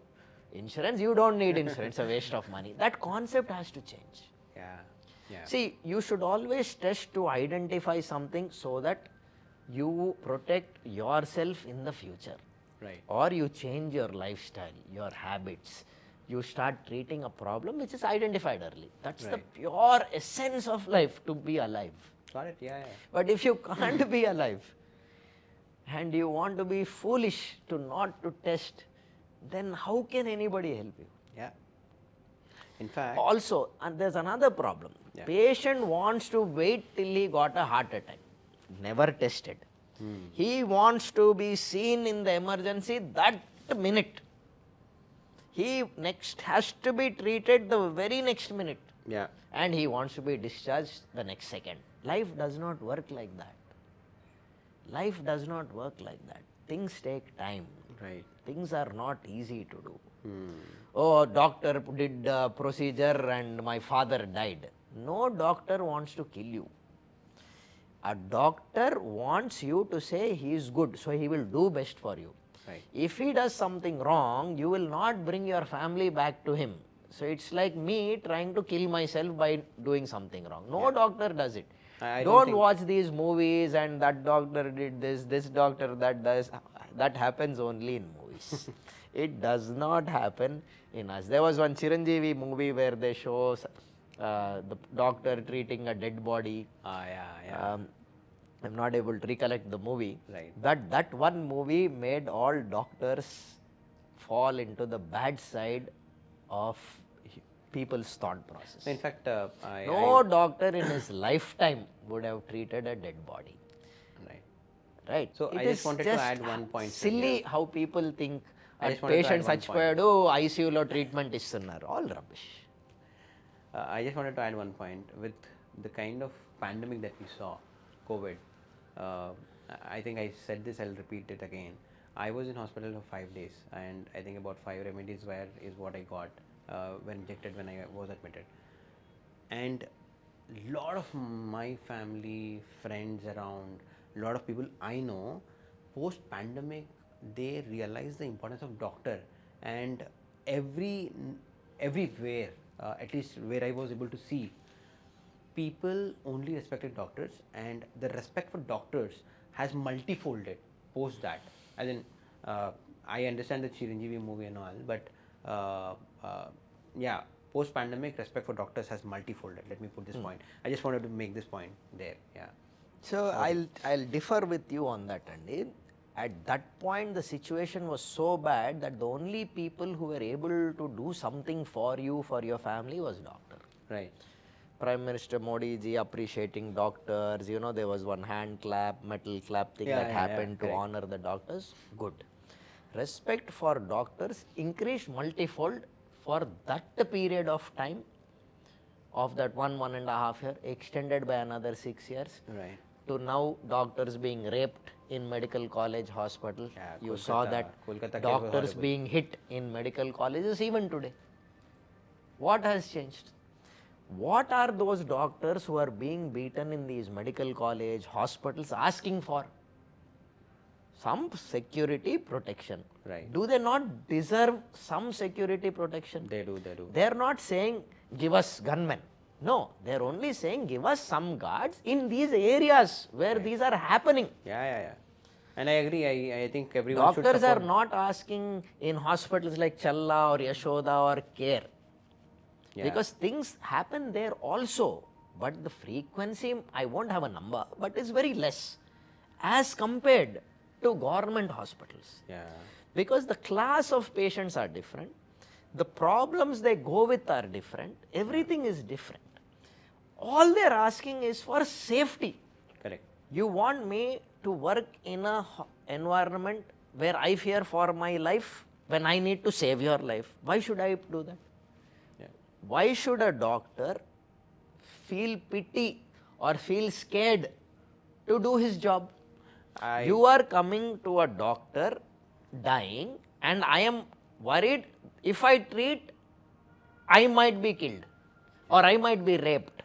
insurance, you don't need insurance, it's a waste of money. That concept has to change. Yeah. Yeah. See, you should always test to identify something so that you protect yourself in the future. Right. Or you change your lifestyle, your habits. You start treating a problem which is identified early. That's the pure essence of life, to be alive. Got it. Yeah. Yeah. But if you can't be alive and you want to be foolish to not to test, then how can anybody help you? Yeah. In fact. Also, and there's another problem. Yeah. Patient wants to wait till he got a heart attack. Never tested. He wants to be seen in the emergency that minute. He next has to be treated the very next minute. Yeah. And he wants to be discharged the next second. Life does not work like that. Life does not work like that. Things take time. Right. Things are not easy to do. Oh, doctor did a procedure and my father died. No doctor wants to kill you. A doctor wants you to say he is good, so he will do best for you. Right. If he does something wrong, you will not bring your family back to him. So it's like me trying to kill myself by doing something wrong. No doctor does it. I don't watch these movies and that doctor did this doctor that does. That happens only in movies. It does not happen in us. There was one Chiranjeevi movie where they show the doctor treating a dead body. Yeah. I'm not able to recollect the movie. Right. That one movie made all doctors fall into the bad side of people's thought process. So in fact, No doctor in his lifetime would have treated a dead body. Right. Right. So I just wanted to add one point. Silly how people think I just wanted to add patient one చచ్చిపోయాడు ఐసీయూలో treatment ఇస్తున్నారు. All rubbish. I just wanted to add one point. With the kind of pandemic that we saw, COVID, uh, I think I said this, I'll repeat it again. I was in hospital for 5 days, and I think about 5 remedies is what I got when injected when I was admitted. And lot of my family, friends around, lot of people I know, post pandemic, they realize the importance of doctor, and everywhere, at least where I was able to see, people only respected doctors, and the respect for doctors has multifolded post that. As in, I understand the Chiranjeevi movie and all, but yeah, post pandemic, respect for doctors has multifolded. Let me put this point. I just wanted to make this point there. Yeah. So I'll differ with you on that, Andy. At that point, the situation was so bad that the only people who were able to do something for you, for your family, was doctor. Right. Prime Minister Modi ji appreciating doctors. You know, there was one hand clap, metal clap thing that happened to correct. honor the doctors. Good. Respect for doctors increased multifold for that period of time of that 1.5 year, extended by another 6 years. Right. To now doctors being raped in medical college hospital. Yeah, you Kolkata- saw that Kolkata case was doctors horrible. being hit in medical colleges even today. What has changed? What are those doctors who are being beaten in these medical college hospitals asking for? Some security protection. Right. Do they not deserve some security protection? They do. They are not saying give us gunmen. No, they are only saying give us some guards in these areas where these are happening. Yeah. And I agree. I think everyone should Doctors support. are not asking in hospitals like Challa or Yashoda or Care. Yeah. Because things happen there also. But the frequency, I won't have a number, but it's very less as compared to government hospitals. Yeah. Because the class of patients are different, the problems they go with are different, everything is different. All they're asking is for safety. Correct. You want me to work in a environment where I fear for my life when I need to save your life. Why should I do that? Yeah. Why should a doctor feel pity or feel scared to do his job? You are coming to a doctor dying, and I am worried if I treat, I might be killed or I might be raped.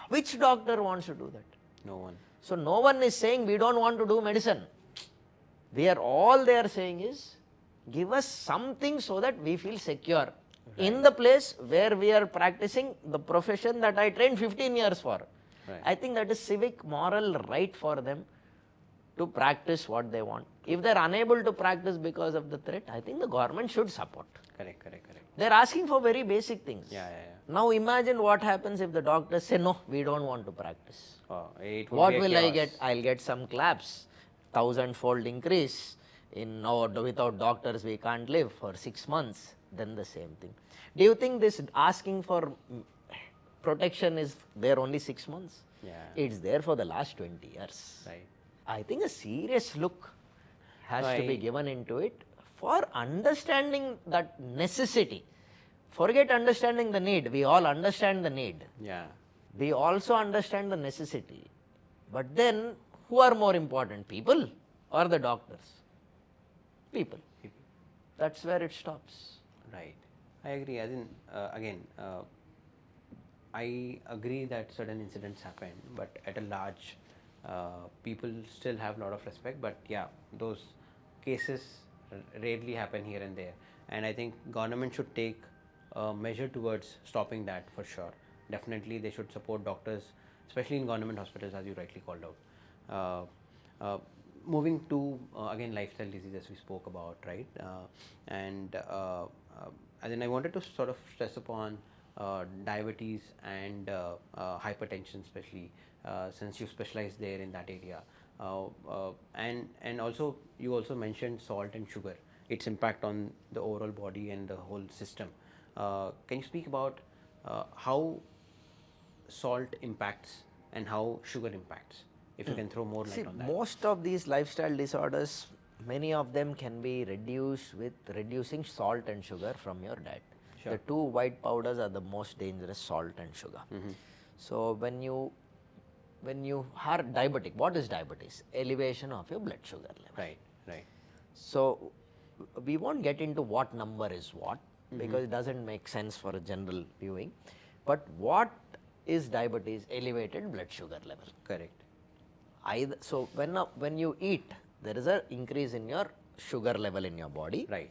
Which doctor wants to do that? No one. So no one is saying we don't want to do medicine. All they are saying is give us something so that we feel secure in the place where we are practicing the profession that I trained 15 years for. Right. I think that is civic moral right for them to practice what they want. If they are unable to practice because of the threat, I think the government should support. Correct. They are asking for very basic things. Yeah. Now imagine what happens if the doctors say, no, we don't want to practice. Oh, it would What be a will I chaos. get? I'll get some claps, 1,000-fold increase. Without doctors we can't live for 6 months. Then the same thing. Do you think this asking for protection is there only 6 months? Yeah. It's there for the last 20 years. Right. I think a serious look has to be given into it for understanding that necessity. Forget understanding the need. We all understand the need. Yeah. We also understand the necessity. But then, who are more important, people or the doctors? People. That's where it stops. Right. I agree. As in, again, I agree that certain incidents happen, but at a large, people still have a lot of respect. But yeah, those cases rarely happen here and there. And I think government should take a measure towards stopping that for sure. Definitely, they should support doctors, especially in government hospitals, as you rightly called out. Moving to again lifestyle diseases we spoke about, right? And then I wanted to sort of stress upon diabetes and hypertension, especially since you specialize there in that area. And also you also mentioned salt and sugar, its impact on the overall body and the whole system. Can you speak about how salt impacts and how sugar impacts? If you can throw more light on that. Most of these lifestyle disorders, many of them can be reduced with reducing salt and sugar from your diet. Sure. The two white powders are the most dangerous, salt and sugar. So when you are diabetic, what is diabetes? Elevation of your blood sugar level. Right, right. So we won't get into what number is what, because it doesn't make sense for a general viewing. But what is diabetes? Elevated blood sugar level. Correct. So when you eat, there is an increase in your sugar level in your body. Right.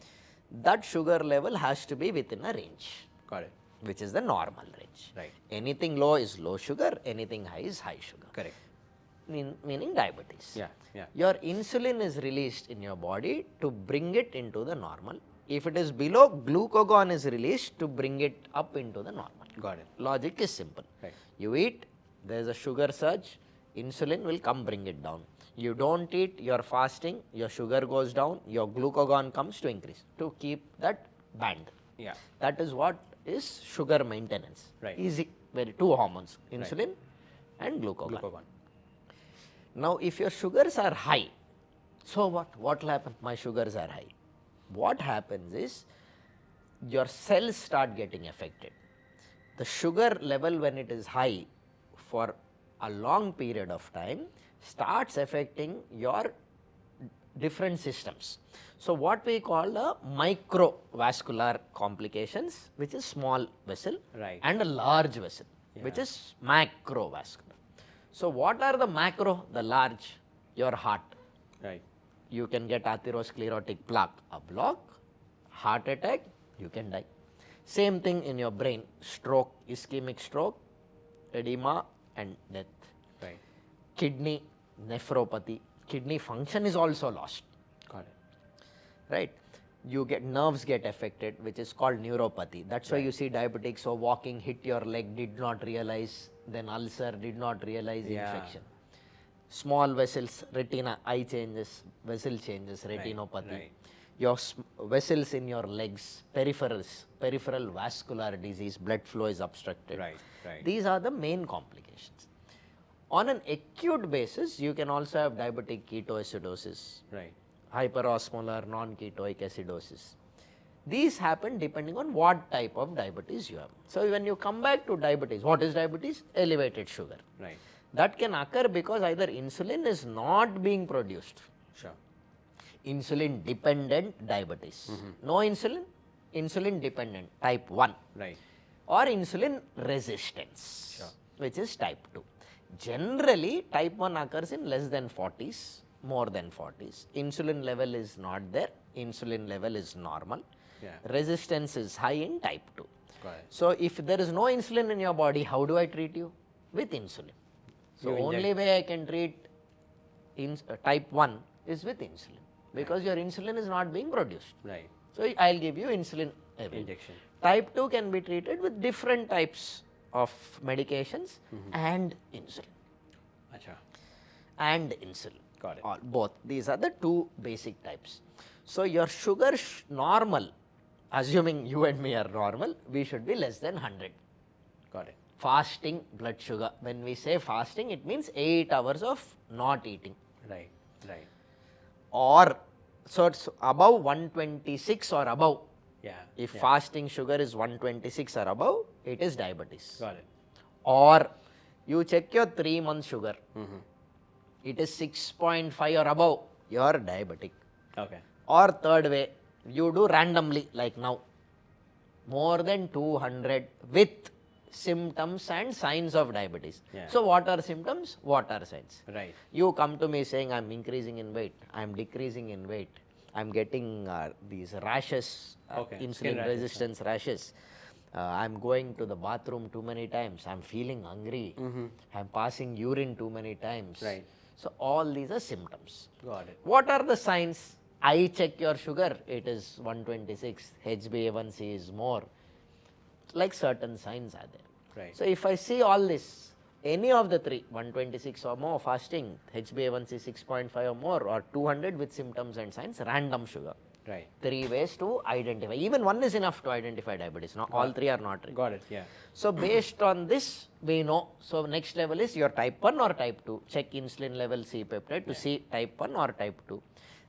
That sugar level has to be within a range, Got it. which is the normal range. Right. Anything low is low sugar, anything high is high sugar. Correct. Meaning diabetes. Yeah, yeah. Your insulin is released in your body to bring it into the normal. If it is below, glucagon is released to bring it up into the normal. Got it. Logic is simple. Right. You eat, there is a sugar surge, insulin will come bring it down. You don't eat, you are fasting, your sugar goes down, your glucagon comes to increase, to keep that band. Yeah. That is what is sugar maintenance. Right. Easy, very two hormones, insulin and glucagon. Glucagon. Now, if your sugars are high, so what? What will happen? My sugars are high. What happens is your cells start getting affected. The sugar level, when it is high for a long period of time, starts affecting your different systems. So what we call a microvascular complications, which is small vessel, Right. and a large vessel, which is macrovascular. So what are the macro? The large, your heart. Right. You can get atherosclerotic plaque, a block, heart attack, you can die. Same thing in your brain, stroke, ischemic stroke, edema and death. Right. Kidney, nephropathy, kidney function is also lost, Got it. right? You get, nerves get affected, which is called neuropathy. That's why you see diabetics, so walking, hit your leg, did not realize, then ulcer, did not realize infection. Small vessels, retina, eye changes, vessel changes, retinopathy. right. Your vessels in your legs, peripherals, peripheral vascular disease, blood flow is obstructed. Right, right. These are the main complications. On an acute basis, you can also have diabetic ketoacidosis, Right. hyperosmolar non-ketoic acidosis. These happen depending on what type of diabetes you have. So when you come back to diabetes, what is diabetes? Elevated sugar. Right. That can occur because either insulin is not being produced, Sure. insulin dependent diabetes. No insulin, insulin dependent type 1, Right. or insulin resistance, which is type 2. Generally, type 1 occurs in less than 40s, more than 40s. Insulin level is not there, insulin level is normal. Yeah. Resistance is high in type 2. Got it. So, if there is no insulin in your body, how do I treat you? With insulin. So, You only way I can treat type 1 is with insulin, because your insulin is not being produced. Right. So, I will give you insulin every day. Injection. Type 2 can be treated with different types of medications and insulin. Acha. And insulin. Got it. All, both. These are the two basic types. So, your sugar normal, assuming you and me are normal, we should be less than 100. Got it. Fasting blood sugar. When we say fasting, it means 8 hours of not eating. Right. Right. Or, so it's above 126 or above. Yeah. If fasting sugar is 126 or above, it is diabetes. Got it. Or you check your 3-month sugar, it is 6.5 or above, you are diabetic. Okay. Or third way, you do randomly like now, more than 200 with symptoms and signs of diabetes. Yeah. So what are symptoms? What are signs? Right. You come to me saying, I'm increasing in weight, I'm decreasing in weight, I'm getting these rashes, Okay. Skin insulin rashes, resistance rashes. I'm going to the bathroom too many times, I'm feeling hungry, I'm passing urine too many times. Right. So all these are symptoms. Got it. What are the signs? I check your sugar, it is 126, HbA1c is more. like certain signs are there. Right. So if I see all this, any of the three, 126 or more fasting, HbA1c 6.5 or more, or 200 with symptoms and signs, random sugar. Right. 3 ways to identify. Even one is enough to identify diabetes. Not all three are not required. Got it. Yeah. So based on this, we know. So next level is your type 1 or type 2. Check insulin level C peptide to see type 1 or type 2.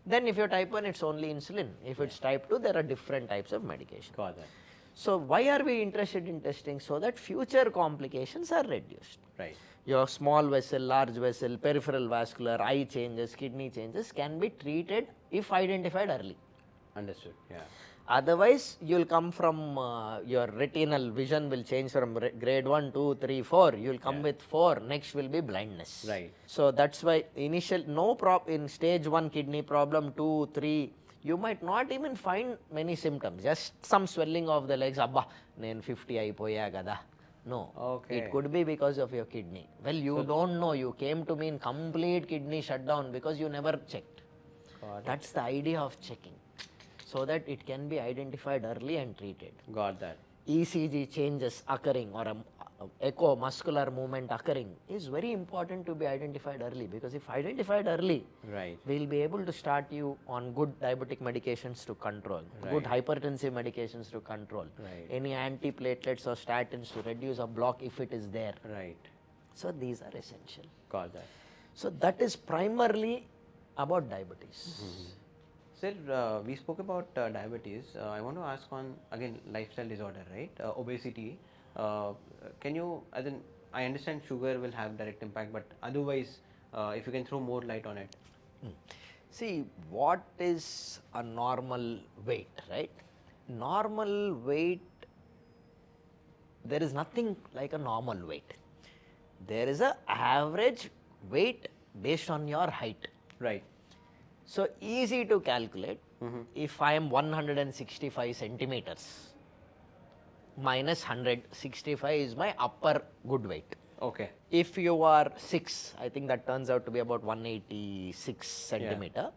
Then if you're type 1, it's only insulin. If it's type 2, there are different types of medication. Got that. So why are we interested in testing? So that future complications are reduced. Right. Your small vessel, large vessel, peripheral vascular, eye changes, kidney changes can be treated if identified early. Understood. Yeah. Otherwise, you will come from your retinal vision will change from grade 1, 2, 3, 4. You will come with 4. Next will be blindness. Right. So that's why initial in stage 1 kidney problem, 2, 3, you might not even find many symptoms. Just some swelling of the legs. Abba, nen 50 aipoya kada. No. Okay. It could be because of your kidney. Well, you don't know. You came to me in complete kidney shutdown because you never checked. That's the idea of checking, so that it can be identified early and treated. Got that. ECG changes occurring or echo muscular movement occurring is very important to be identified early, because if identified early, Right. we'll be able to start you on good diabetic medications to control, good hypertensive medications to control, Right. any antiplatelets or statins to reduce or block if it is there. Right. So these are essential. Got that. So that is primarily about diabetes. Sir, we spoke about diabetes. I want to ask on again lifestyle disorder, right? Obesity. Can you? I understand sugar will have direct impact, but otherwise, if you can throw more light on it. See, what is a normal weight, right? Normal weight, there is nothing like a normal weight. There is a average weight based on your height. Right. So easy to calculate. If I am 165 centimeters, minus 165 is my upper good weight. Okay. If you are 6, I think that turns out to be about 186 centimeter.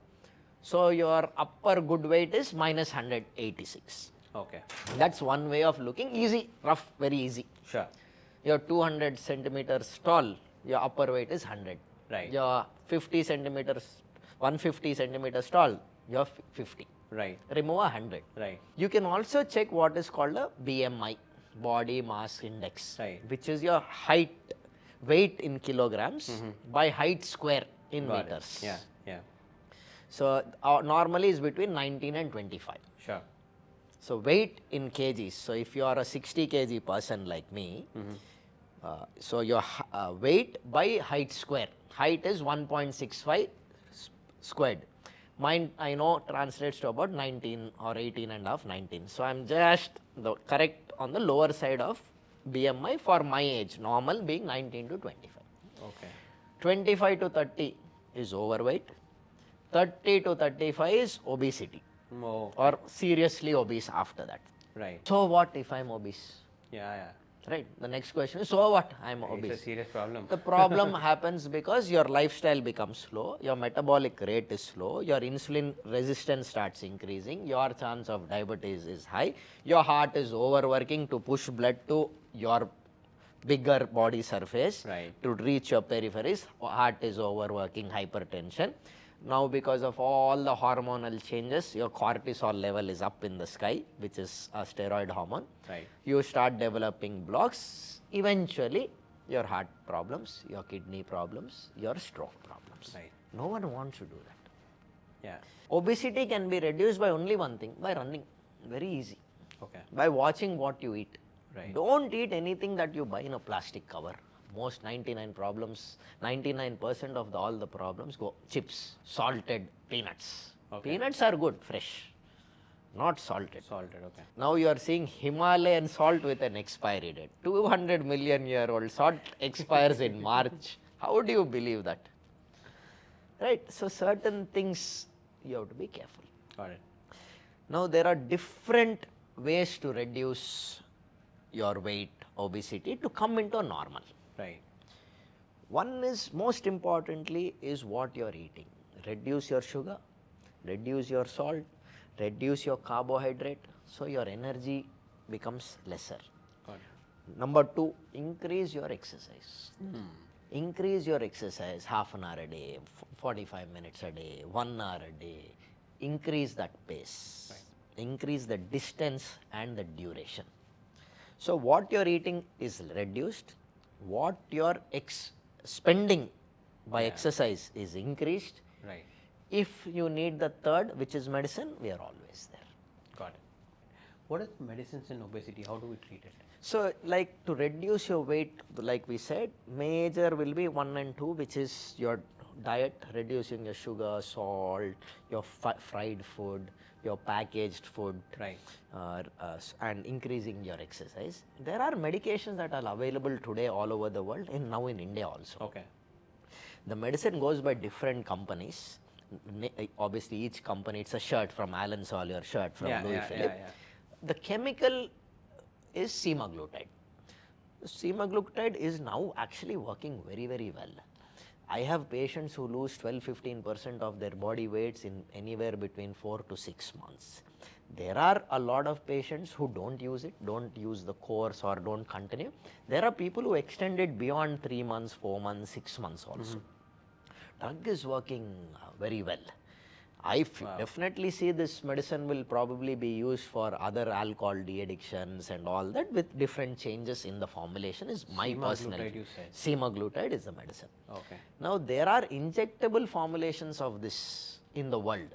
So your upper good weight is minus 186. Okay. That's one way of looking. Easy, rough, very easy. Sure. You're 200 centimeters tall, your upper weight is 100. Right. You're 50 centimeters, 150 centimeters tall, you're 50. Right. Remove 100. Right. You can also check what is called a BMI, body mass index, Right. which is your height, weight in kilograms by height square in Got meters. it. Yeah. Yeah. So normally is between 19 and 25. Sure. So weight in kgs. So if you are a 60 kg person like me, so your weight by height square. Height is 1.65 squared. Mine, I know, translates to about 19 or 18 and a half, 19. So I'm just correct on the lower side of BMI for my age, normal being 19 to 25. Okay. 25 to 30 is overweight. 30 to 35 is obesity, Oh. or seriously obese after that. Right. So what if I'm obese? Yeah. Yeah. Right. The next question is, so what? I'm It's a obese. serious problem. The problem happens because your lifestyle becomes slow, your metabolic rate is slow, your insulin resistance starts increasing, your chance of diabetes is high, your heart is overworking to push blood to your bigger body surface Right. to reach your peripheries, heart is overworking, hypertension. Now because of all the hormonal changes, your cortisol level is up in the sky, which is a steroid hormone. Right. You start developing blocks, eventually your heart problems, your kidney problems, your stroke problems. Right. No one wants to do that. Yeah. Obesity can be reduced by only one thing, by running. Very easy. Okay. By watching what you eat. Right. Don't eat anything that you buy in a plastic cover. Most 99% of all the problems go chips, salted peanuts. Okay. Peanuts are good, fresh, not salted. Salted. Okay. Now you are seeing Himalayan salt with an expiry date. 200 million year old salt expires in March. How do you believe that? Right? So certain things you have to be careful. Got it. Now there are different ways to reduce your weight, obesity, to come into normal. Right. One is, most importantly, is what you are eating. Reduce your sugar, reduce your salt, reduce your carbohydrate, so your energy becomes lesser. Got it. Number 2, increase your exercise. Increase your exercise half an hour a day, 45 minutes a day, 1 hour a day. Increase that pace. Increase the distance and the duration. So what you're eating is reduced, what you're spending by exercise is increased. Right. If you need the third, which is medicine, we are always there. Got it. What is medicines in obesity? How do we treat it? So like to reduce your weight, like we said, major will be 1 and 2, which is your diet, reducing your sugar, salt, your fried food, your packaged food, Right. and increasing your exercise. There are medications that are available today all over the world, and now in India also. Okay. The medicine goes by different companies. Obviously, each company, it's a shirt from Alan Sawyer, shirt from Louis Philippe. The chemical is semaglutide. Semaglutide is now actually working very, very well. I have patients who lose 12-15% of their body weights in anywhere between 4 to 6 months. There are a lot of patients who don't use it, don't use the course or don't continue. There are people who extend it beyond 3 months, 4 months, 6 months also. Drug is working very well. I definitely see this medicine will probably be used for other alcohol de-addictions and all that with different changes in the formulation is my personal. You said. Semaglutide is the medicine. Okay. Now there are injectable formulations of this in the world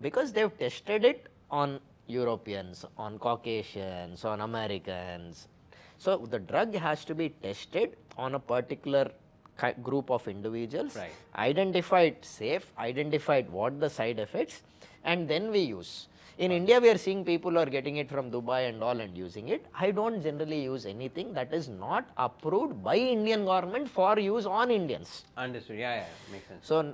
because they've tested it on Europeans, on Caucasians, on Americans. So the drug has to be tested on a particular group of individuals, identified safe, identified what the side effects, and then we use. In India, we are seeing people who are getting it from Dubai and all and using it. I don't generally use anything that is not approved by Indian government for use on Indians. Understood. Yeah, makes sense. So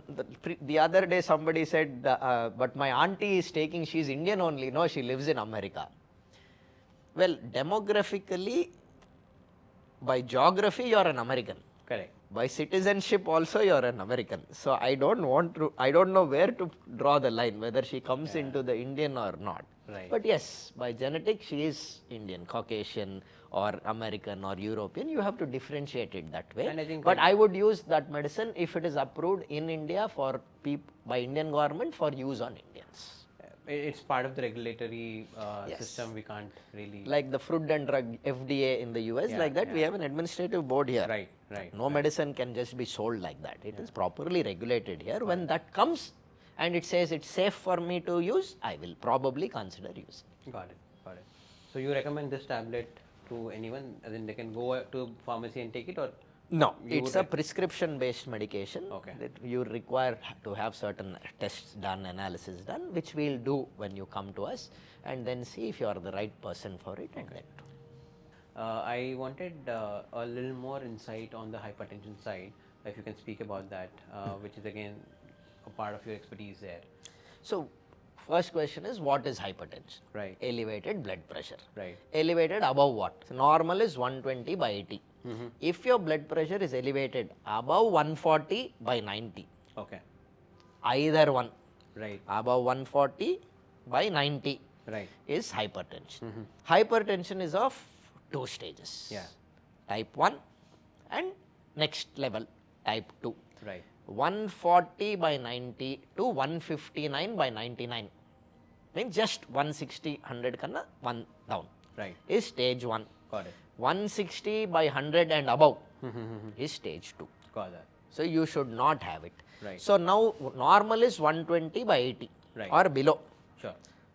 the other day somebody said, but my auntie is taking, she's Indian only. No, she lives in America. Well, demographically, by geography, you are an American. Correct. By citizenship also you are an American. So I don't know where to draw the line, whether she comes into the Indian or not. Right. But yes, by genetic she is Indian, Caucasian or American or European. You have to differentiate it that way. And I think but I would use that medicine if it is approved in India for by Indian government for use on Indians. It's part of the regulatory system. We can't really. Like the Food and Drug FDA in the US, like that we have an administrative board here. Right. No medicine can just be sold like that. It is properly regulated here. When that comes and it says it's safe for me to use, I will probably consider using. Got it. So you recommend this tablet to anyone? As in they can go to pharmacy and take it, or? No, it's a prescription-based medication. Okay. That you require to have certain tests done, analysis done, which we'll do when you come to us, and then see if you are the right person for it. And then I wanted a little more insight on the hypertension side, if you can speak about that, which is again a part of your expertise there. So, first question is, what is hypertension? Right. Elevated blood pressure. Right. Elevated above what? So normal is 120 by 80. If your blood pressure is elevated above 140 by 90, okay, either one, right, above 140 by 90, right, is hypertension. Hypertension is of 2 stages. Yeah. Type 1 and next level, type 2. right, 140 by 90 to 159 by 99 means just 160, 100 kanna 1 down, right, is stage 1. got it, 160 by 100 and above is stage 2. got that, So you should not have it. Right. So now normal is 120 by 80 Right. or below. sure,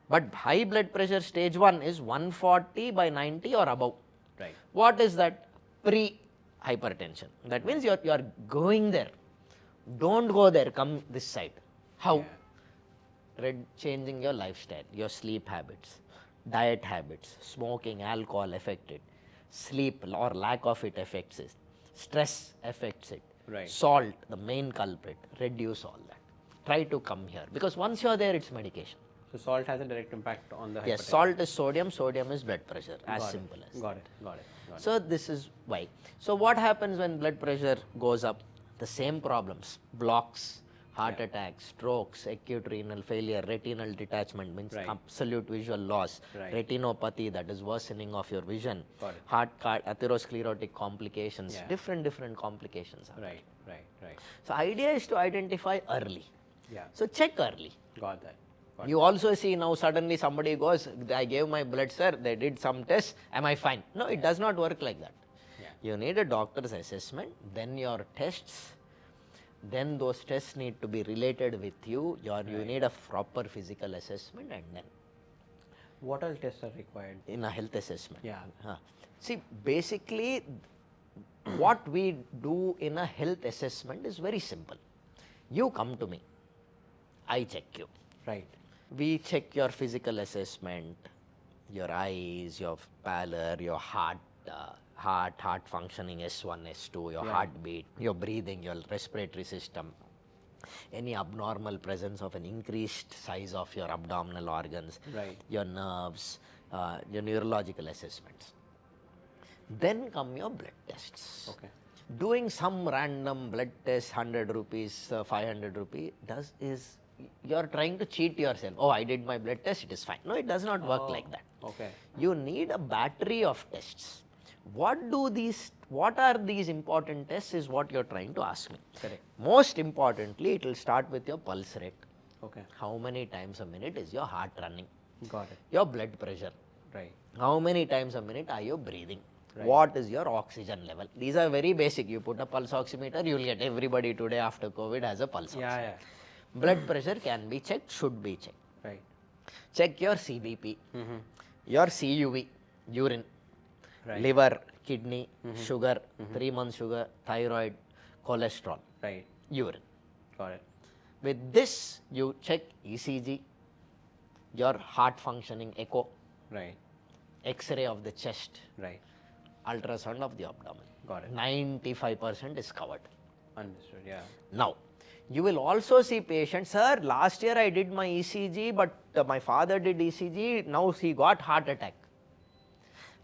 But high blood pressure stage 1 is 140 by 90 or above. right, What is that? Pre-hypertension. That means you are going there. Don't go there, come this side. How? Changing your lifestyle, your sleep habits, diet habits, smoking, alcohol affect it, sleep or lack of it affects it, stress affects it, Right. salt, the main culprit, reduce all that. Try to come here because once you are there, it's medication. So salt has a direct impact on the hypertension. Yes, salt is sodium, sodium is blood pressure, as simple as. Got it. So this is why. So what happens when blood pressure goes up? The same problems, blocks, heart attacks, strokes, acute renal failure, retinal detachment means absolute visual loss, retinopathy, that is worsening of your vision, heart atherosclerotic complications, different complications. Right. So idea is to identify early. Yeah. So check early. Got that. You also see now suddenly somebody goes, I gave my blood, sir, they did some tests, am I fine? No, it does not work like that. You need a doctor's assessment, then your tests, then those tests need to be related with you, you need a proper physical assessment, and then What all tests are required? in a health assessment. Yeah. See, basically what we do in a health assessment is very simple. You come to me, I check you. Right. We check your physical assessment, your eyes, your pallor, your heart functioning, S1, S2, your heartbeat, your breathing, your respiratory system, any abnormal presence of an increased size of your abdominal organs, your nerves, your neurological assessments. Then come your blood tests. Okay. Doing some random blood test, 100 rupees, 500 rupees, you're trying to cheat yourself. Oh, I did my blood test, it is fine. No, it does not work like that. Okay. You need a battery of tests. What are these important tests is what you're trying to ask me. Correct. Most importantly, it will start with your pulse rate. Okay. How many times a minute is your heart running? Got it. Your blood pressure. Right. How many times a minute are you breathing? What is your oxygen level? These are very basic. You put a pulse oximeter, you will get everybody today after COVID has a pulse oximeter. Yeah. Blood pressure can be checked, should be checked. Right. Check your CBP, your CUV, urine, liver, kidney, sugar, 3 months sugar, thyroid, cholesterol, urine. Got it. With this, you check ECG, your heart functioning echo, X-ray of the chest, ultrasound of the abdomen. Got it. 95% is covered. Understood. Yeah. Now, you will also see patients, sir, last year I did my ECG, but my father did ECG, now he got heart attack.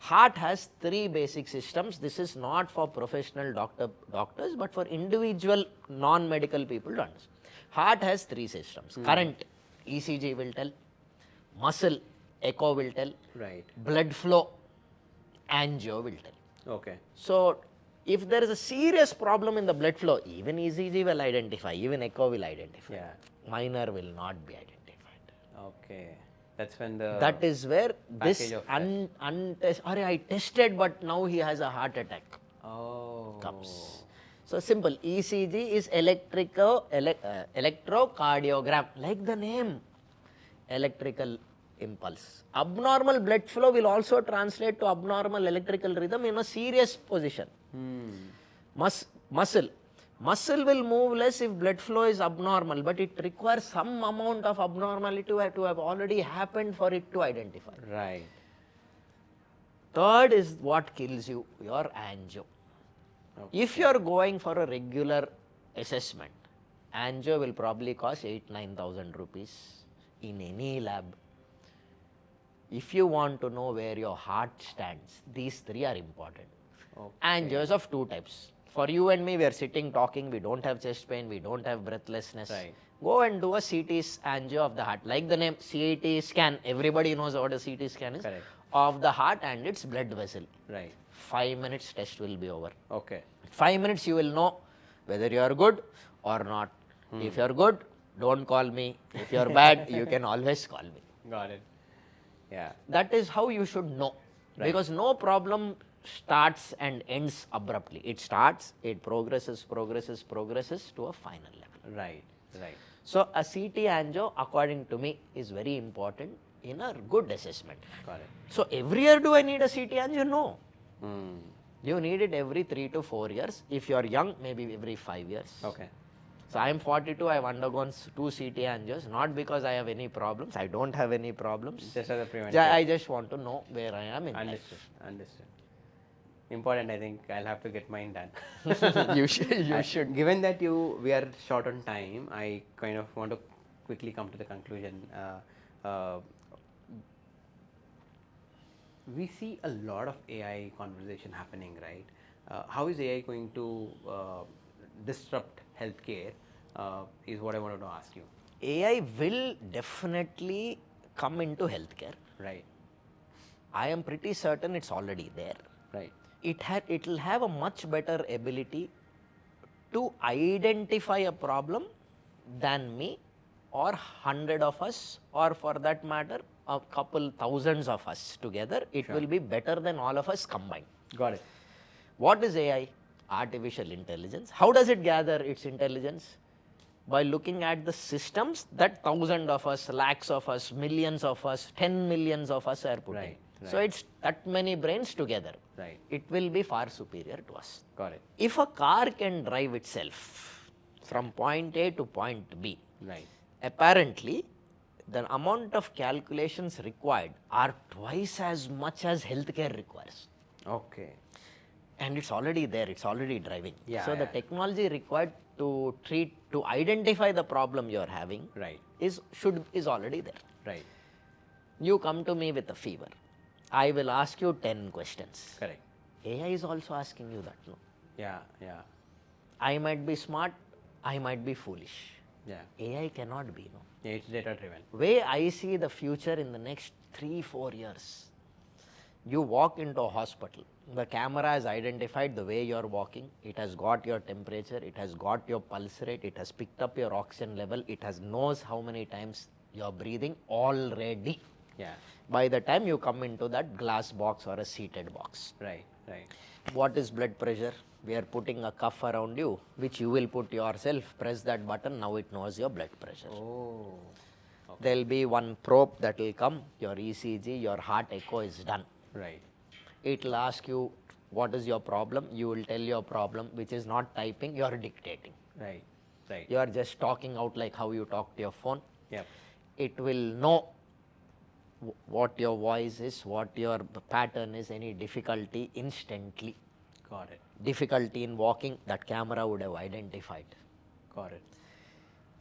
Heart has 3 basic systems. This is not for professional doctors, but for individual non-medical people to understand. Heart has 3 systems. Current, ECG will tell, muscle, echo will tell, blood flow, angio will tell. Okay. So, if there is a serious problem in the blood flow, even ECG will identify, even echo will identify. Yeah. Minor will not be identified. Okay. That's when the That is where this I tested, but now he has a heart attack comes. So simple. ECG is electrocardiogram, like the name, electrical impulse. Abnormal blood flow will also translate to abnormal electrical rhythm in a serious position. Muscle will move less if blood flow is abnormal, but it requires some amount of abnormality to have already happened for it to identify. Right. Third is what kills you, your angio. Okay. If you are going for a regular assessment, angio will probably cost 8,000-9,000 rupees in any lab. If you want to know where your heart stands, these 3 are important. Angios of 2 types. For you and me, we are sitting talking, we don't have chest pain, we don't have breathlessness. Go and do a CT angio of the heart. Like the name CT scan, everybody knows what a CT scan is. Of the heart and its blood vessel. 5 minutes test will be over. 5 minutes you will know whether you are good or not. If you are good, don't call me. If you are bad, you can always call me. Got it. Yeah. That is how you should know. Because no problem starts and ends abruptly. It starts, it progresses to a final level. Right. So a CT angio, according to me, is very important in a good assessment. Got it. So every year do I need a CT angio? No. You need it every 3 to 4 years. If you are young, maybe every 5 years. Okay. So I am 42, I have undergone 2 CT angios, not because I have any problems. I don't have any problems. Just as a preventive. I just want to know where I am in life. Understood. Important, I think. I'll have to get mine done. You should. Given that we are short on time, I kind of want to quickly come to the conclusion. We see a lot of AI conversation happening, right? How is AI going to disrupt healthcare? is what I wanted to ask you. AI will definitely come into healthcare. Right. I am pretty certain it's already there. Right. It will have a much better ability to identify a problem than me or 100 of us, or for that matter a couple thousands of us together. It will be better than all of us combined. Got it. What is AI? Artificial intelligence. How does it gather its intelligence? By looking at the systems that thousands of us, lakhs of us, millions of us, 10 millions of us are putting. Right, So it's that many brains together. Right. It will be far superior to us. Got it. If a car can drive itself from point A to point B, Right. apparently the amount of calculations required are twice as much as healthcare requires. Okay. And it's already there, it's already driving. Yeah, so the technology required to identify the problem you're having Right. is already there. Right. You come to me with a fever. I will ask you 10 questions. Correct. AI is also asking you that, no? Yeah. Yeah. I might be smart, I might be foolish. Yeah. AI cannot be, no? Yeah, it's data driven. Way I see the future in the next 3-4 years. You walk into a hospital, the camera has identified the way you're walking, it has got your temperature, it has got your pulse rate, it has picked up your oxygen level, it has knows how many times you're breathing already. Yeah. By the time you come into that glass box or a seated box. Right. Right. What is blood pressure? We are putting a cuff around you, which you will put yourself, press that button, now it knows your blood pressure. Oh. There will be one probe that will come, your ECG, your heart echo is done. Right. It will ask you what is your problem, you will tell your problem, which is not typing, you are dictating. Right. Right. You are just talking out like how you talk to your phone. Yep. It will know what your voice is, what your pattern is, any difficulty instantly. Got it. Difficulty in walking, that camera would have identified. Got it.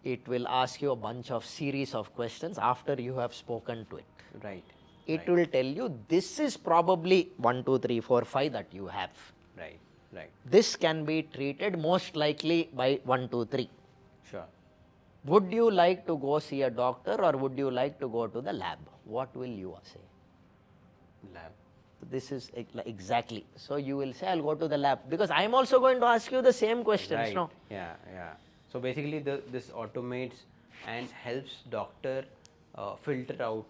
It will ask you a bunch of series of questions after you have spoken to it. Right. It will tell you this is probably 1, 2, 3, 4, 5 that you have. Right. Right. This can be treated most likely by 1, 2, 3. Sure. Would you like to go see a doctor or would you like to go to the lab? What will you say? Lab. This is exactly. So you will say, I'll go to the lab, because I am also going to ask you the same questions. Right. No? Yeah. Yeah. So basically, this automates and helps doctor filter out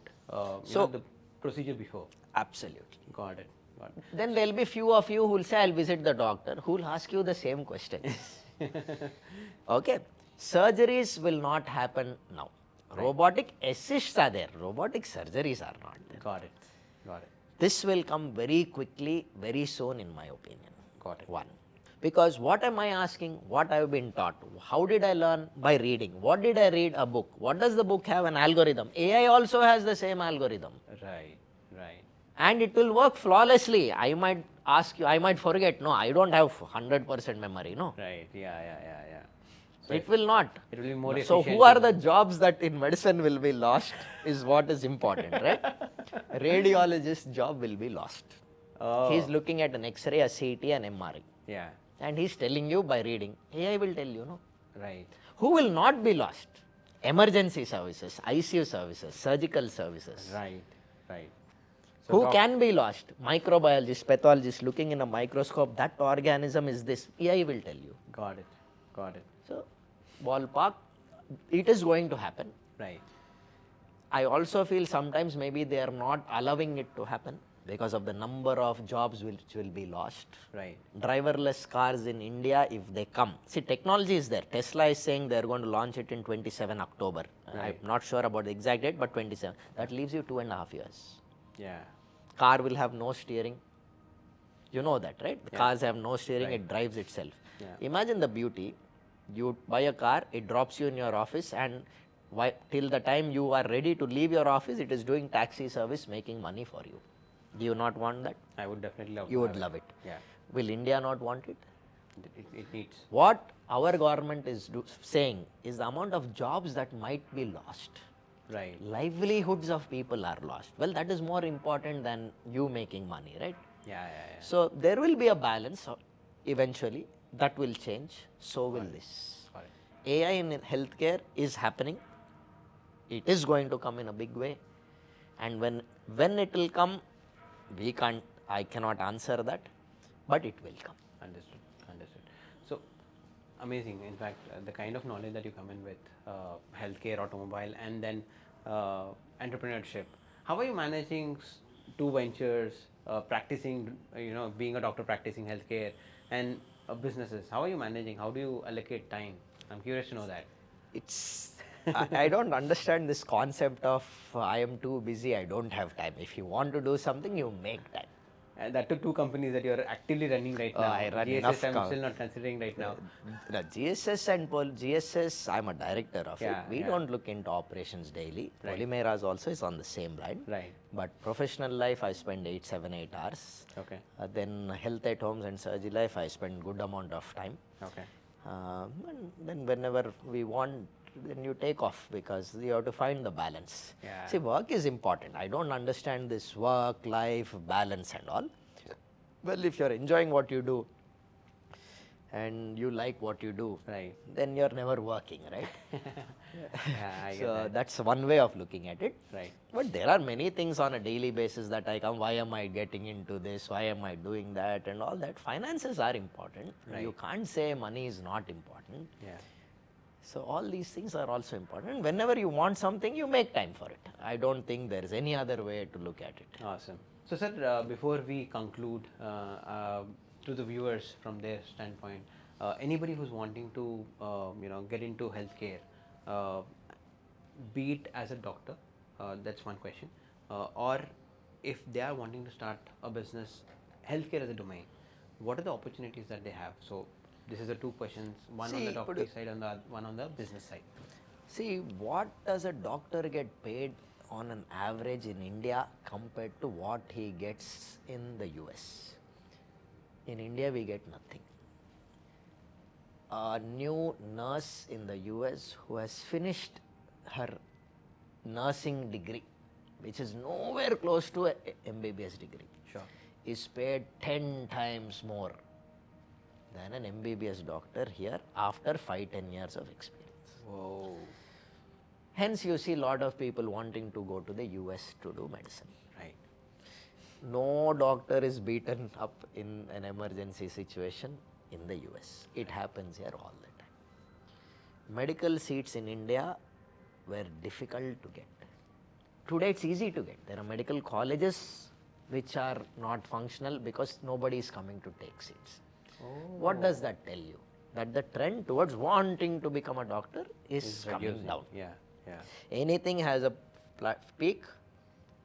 the procedure before. Absolutely. Got it. Got it. Then there will be few of you who will say, I'll visit the doctor, who will ask you the same questions. Okay. Surgeries will not happen now. Robotic assists are there. Robotic surgeries are not there. Got it. Got it. This will come very quickly, very soon in my opinion. Got it. One. Because what am I asking? What I have been taught? How did I learn? By reading. What did I read? A book. What does the book have? An algorithm. AI also has the same algorithm. Right. Right. And it will work flawlessly. I might ask you, I might forget. No, I don't have 100% memory. No. Right. Yeah. Yeah. Yeah. Yeah. So It will not. It will be more So efficient. who are the jobs that in medicine will be lost is what is important, right? Radiologist job will be lost. Oh. He is looking at an X-ray, a CT, an MRI. Yeah. And he is telling you by reading. AI will tell you, no? Right. Who will not be lost? Emergency services, ICU services, surgical services. Right. Right. Who can be lost? Microbiologist, pathologist looking in a microscope, that organism is this. AI will tell you. Got it. Got it. So, ballpark, it is going to happen. Right. I also feel sometimes maybe they are not allowing it to happen because of the number of jobs which will be lost. Right. Driverless cars in India, if they come. See, technology is there. Tesla is saying they are going to launch it in 27 October. Right. I'm not sure about the exact date, but 27. That leaves you 2.5 years. Yeah. Car will have no steering. You know that, right? The cars have no steering, Right. it drives itself. Yeah. Imagine the beauty. You buy a car, it drops you in your office, and till the time you are ready to leave your office, it is doing taxi service, making money for you. Do you not want that? I would definitely love. You to would have love it. Yeah. Will India not want it? It needs. What our government is saying is the amount of jobs that might be lost. Right. Livelihoods of people are lost. Well, that is more important than you making money, right? Yeah. Yeah. Yeah. So there will be a balance eventually. That will change. So will this. Got it. AI in healthcare is happening. It is going to come in a big way, and when it will come, I cannot answer that, but it will come. Understood. Understood. So amazing. In fact, the kind of knowledge that you come in with, healthcare, automobile, and then entrepreneurship. How are you managing two ventures, practicing, being a doctor, practicing healthcare, and businesses? How are you managing? How do you allocate time? I'm curious to know that. It's I don't understand this concept of I am too busy, I don't have time. If you want to do something, you make time. And that took two companies that you're actively running right now. I run GSS, enough I'm still not considering right now. The GSS and GSS, I'm a director of it. Yeah, We yeah. don't look into operations daily. Right. Polimeraas also is on the same line. Right. But professional life, I spend 8 hours. Okay. Then health at homes and surgery life, I spend good amount of time. Okay. And then whenever we want, then you take off because you have to find the balance. Yeah. See, work is important. I don't understand this work, life, balance and all. Well, if you're enjoying what you do and you like what you do, Right. then you're never working, right? Yeah, I get So that. that's one way of looking at it. Right. But there are many things on a daily basis that I come, why am I getting into this? Why am I doing that? And all that. Finances are important. Right. You can't say money is not important. Yeah. So all these things are also important. Whenever you want something, you make time for it. I don't think there is any other way to look at it. Awesome. So, sir, before we conclude, to the viewers from their standpoint, anybody who's wanting to, get into healthcare, be it as a doctor, that's one question, or if they are wanting to start a business, healthcare as a domain, what are the opportunities that they have? So, this is the two questions, one on the See, doctor side and the one on the business side. See, what does a doctor get paid on an average in India compared to what he gets in the US? In India, we get nothing. A new nurse in the US who has finished her nursing degree, which is nowhere close to a MBBS degree, Sure. is paid 10 times more than an MBBS doctor here after 5-10 years of experience. Whoa. Hence, you see a lot of people wanting to go to the US to do medicine. Right. No doctor is beaten up in an emergency situation in the US. It happens here all the time. Medical seats in India were difficult to get. Today it's easy to get. There are medical colleges which are not functional because nobody is coming to take seats. What does that tell you? That the trend towards wanting to become a doctor is coming Reducing. down. Yeah. Yeah. Anything has a peak,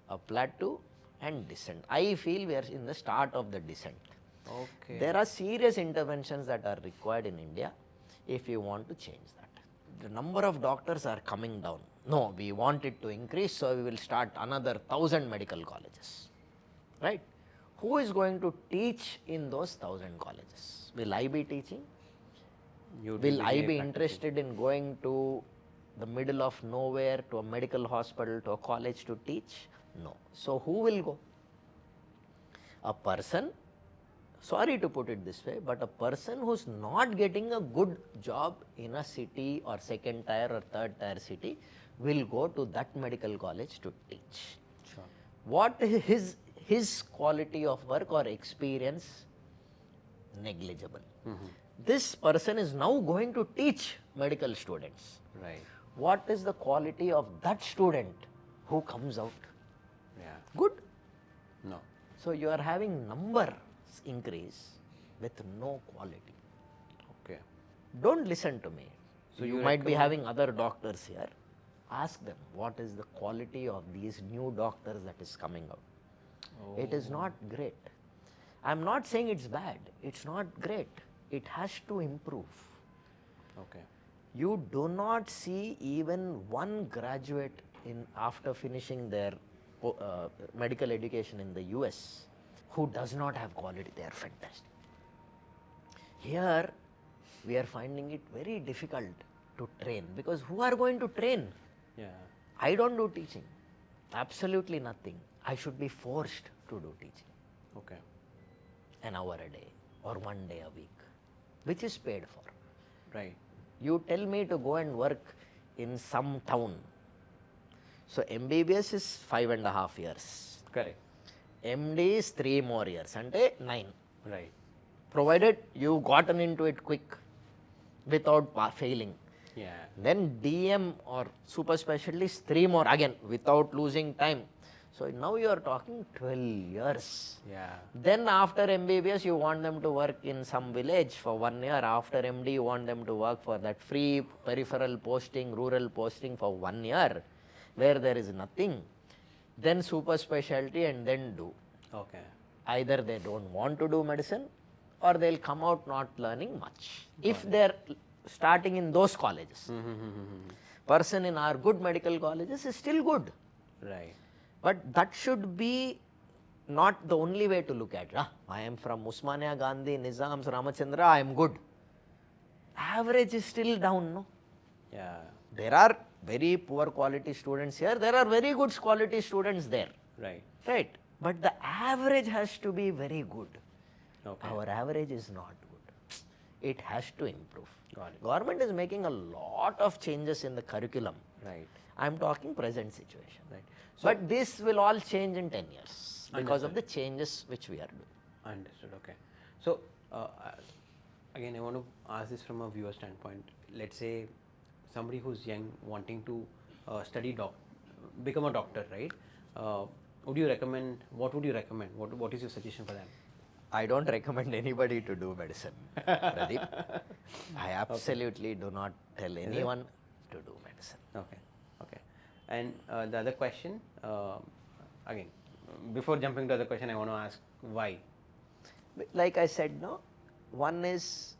a plateau and descent. I feel we are in the start of the descent. Okay. There are serious interventions that are required in India if you want to change that. The number of doctors are coming down. No, we want it to increase, so we will start another 1,000 medical colleges. Right? Who is going to teach in those 1,000 colleges? Will I be teaching? You'd Will I busy be practicing. interested in going to the middle of nowhere to a medical hospital, to a college to teach? No. So who will go? A person, sorry to put it this way, but a person who's not getting a good job in a city or second tier or third tier city will go to that medical college to teach. Sure. What is his quality of work or experience? Negligible. This person is now going to teach medical students. Right. What is the quality of that student who comes out? Yeah. Good. No. So you are having numbers increase with no quality. Okay. Don't listen to me. So you you might be recommend- having other doctors here. Ask them what is the quality of these new doctors that is coming out. It is not great. I'm not saying it's bad. It's not great. It has to improve. Okay. You do not see even one graduate in after finishing their medical education in the US who does not have quality. They are fantastic. Here, we are finding it very difficult to train because who are going to train? Yeah. I don't do teaching. Absolutely nothing. I should be forced to do teaching. Okay. An hour a day or 1 day a week, which is paid for. Right. You tell me to go and work in some town. So MBBS is 5.5 years. Correct. MD is 3 more years, ante 9. Right. Provided you gotten into it quick without failing. Yeah. Then DM or super specialty is 3 more again without losing time. So now you are talking 12 years. Yeah. Then after MBBS you want them to work in some village for 1 year. After MD you want them to work for that free peripheral posting, rural posting for 1 year where there is nothing. Then super specialty and then do. Okay. Either they don't want to do medicine or they'll come out not learning much. If they're starting in those colleges. Person in our good medical colleges is still good. Right. But that should be not the only way to look at it. I am from Usmania, Gandhi, Nizams, Ramachandra, I am good. Average is still down, no? Yeah. There are very poor quality students here. There are very good quality students there. Right. Right. But the average has to be very good. Okay. Our average is not good. It has to improve. Got it. Government is making a lot of changes in the curriculum. Right. I am talking present situation. Right. But this will all change in 10 years because of the changes which we are doing. Understood. Okay. So again, I want to ask this from a viewer standpoint. Let's say somebody who's young wanting to become a doctor, right? Would you recommend? What would you recommend? What is your suggestion for them? I don't recommend anybody to do medicine, Pradeep. I absolutely do not tell anyone to do medicine. Okay. Okay. And the other question, again, before jumping to the other question, I want to ask why. Like I said, no. One is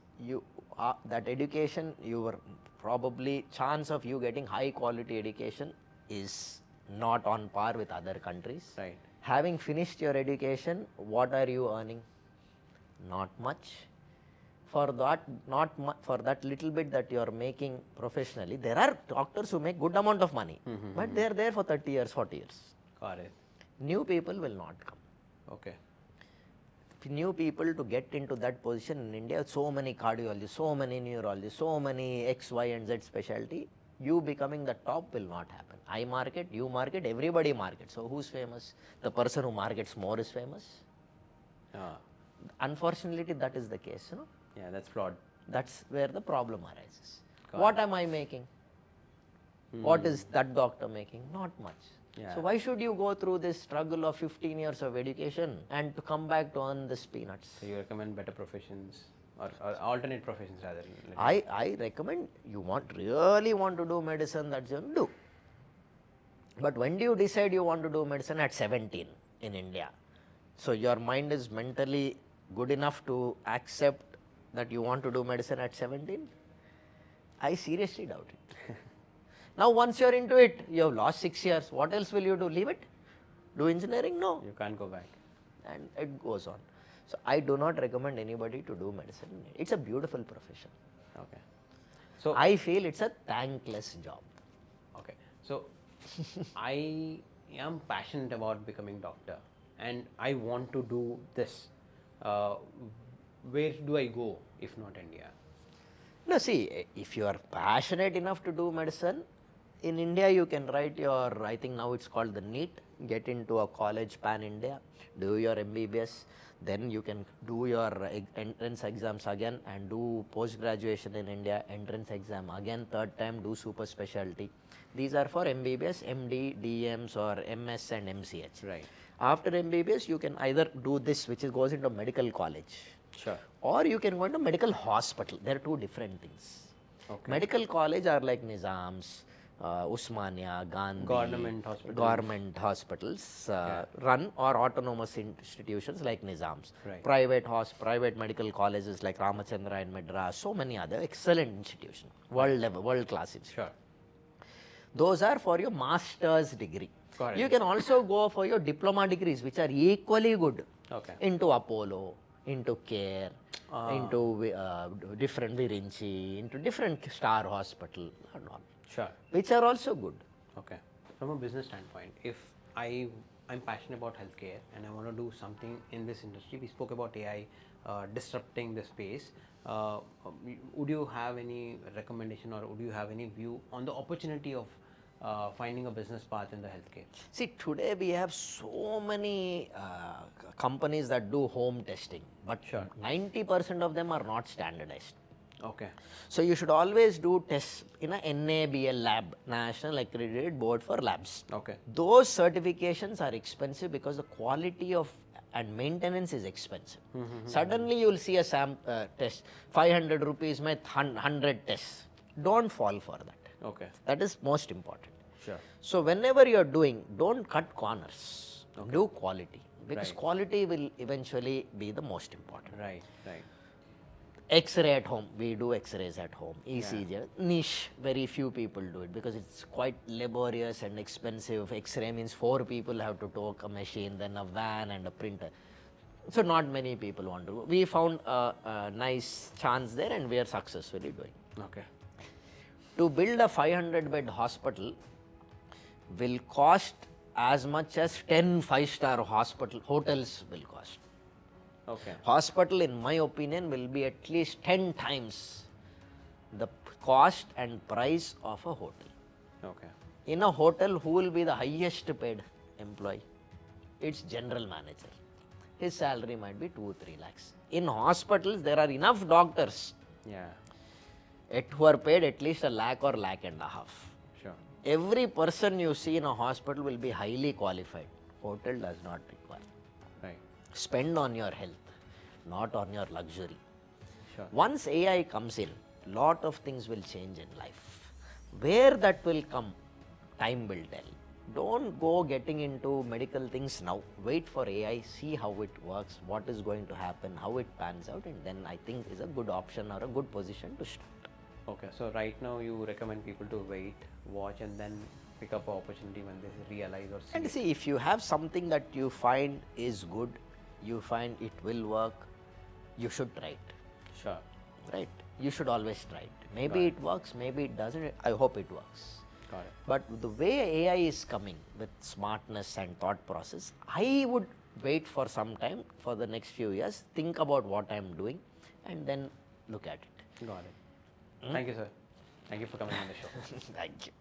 that education, your probably chance of you getting high quality education is not on par with other countries. Right. Having finished your education, what are you earning? Not much. For that, for that little bit that you are making professionally, there are doctors who make good amount of money, but they are there for 30 years, 40 years. Got it. New people will not come. Okay. New people to get into that position in India, so many cardiologists, so many neurologists, so many X, Y and Z specialty, you becoming the top will not happen. I market, you market, everybody markets. So who's famous? The person who markets more is famous. Unfortunately, that is the case, you know. Yeah, that's flawed. That's where the problem arises. Got What am I making? What is that doctor making? Not much. Yeah. So why should you go through this struggle of 15 years of education and to come back to earn this peanuts? So you recommend better professions or alternate professions rather? I recommend you really want to do medicine, that's you do. But when do you decide you want to do medicine? At 17 in India. So your mind is mentally good enough to accept that you want to do medicine at 17? I seriously doubt it. Now once you are into it, you have lost 6 years. What else will you do? Leave it? Do engineering? No. You can't go back. And it goes on. So I do not recommend anybody to do medicine. It's a beautiful profession. Okay. So I feel it's a thankless job. Okay. So I am passionate about becoming doctor and I want to do this. Where do I go if not India? No, see, if you are passionate enough to do medicine, in India you can write your, I think now it's called the NEET, get into a college pan-India, do your MBBS, then you can do your entrance exams again and do post-graduation in India, entrance exam again, third time do super specialty. These are for MBBS, MD, DMs or MS and MCH. Right. After MBBS, you can either do this, which goes into medical college. Sure. Or you can go into medical hospital. They are two different things. Okay. Medical college are like Nizams, Usmania, Gandhi, government hospitals run or autonomous institutions like Nizams. Right. Private medical colleges like Ramachandra and Madras, so many other excellent institutions, world level, world class institutions. Sure. Those are for your master's degree. Correct. You can also go for your diploma degrees, which are equally good. Okay. Into Apollo, into Care, into different Virinchi, into different star hospital and all. Sure. Which are also good. Okay. From a business standpoint, if I I'm passionate about healthcare and I want to do something in this industry. We spoke about AI disrupting the space. Would you have any recommendation or would you have any view on the opportunity of finding a business path in the healthcare? See, today we have so many companies that do home testing, but 90% of them are not standardized. Okay. So you should always do tests in a NABL lab, National Accredited Board for Labs. Okay. Those certifications are expensive because the quality of and maintenance is expensive. Suddenly you will see a test, 500 rupees mein 100 tests. Don't fall for that. Okay. That is most important. Sure. So whenever you are doing, don't cut corners. Do quality, because quality will eventually be the most important. Right. Right. X-ray at home, we do X-rays at home. ECG, niche, very few people do it because it's quite laborious and expensive. X-ray means 4 people have to tow a machine, then a van and a printer. So not many people want to. We found a nice chance there and we are successfully doing. Okay. To build a 500-bed hospital will cost as much as 10 5-star hotels will cost. Okay. Hospital, in my opinion, will be at least 10 times the cost and price of a hotel. Okay. In a hotel, who will be the highest paid employee? It's general manager. His salary might be 2-3 lakhs. In hospitals, there are enough doctors who are paid at least a lakh or lakh and a half. Sure. Every person you see in a hospital will be highly qualified. Hotel does not require. Right. Spend on your health, not on your luxury. Sure. Once AI comes in, lot of things will change in life. Where that will come, time will tell. Don't go getting into medical things now. Wait for AI, see how it works, what is going to happen, how it pans out, and then I think is a good option or a good position to start. Okay. So right now you recommend people to wait, watch, and then pick up an opportunity when they realize or see. And see, if you have something that you find is good, you find it will work, you should try it. Sure. Right? You should always try it. Maybe it works, maybe it doesn't. I hope it works. Got it. But the way AI is coming with smartness and thought process, I would wait for some time for the next few years, think about what I'm doing, and then look at it. Got it. Thank you, sir. Thank you for coming on the show. Thank you.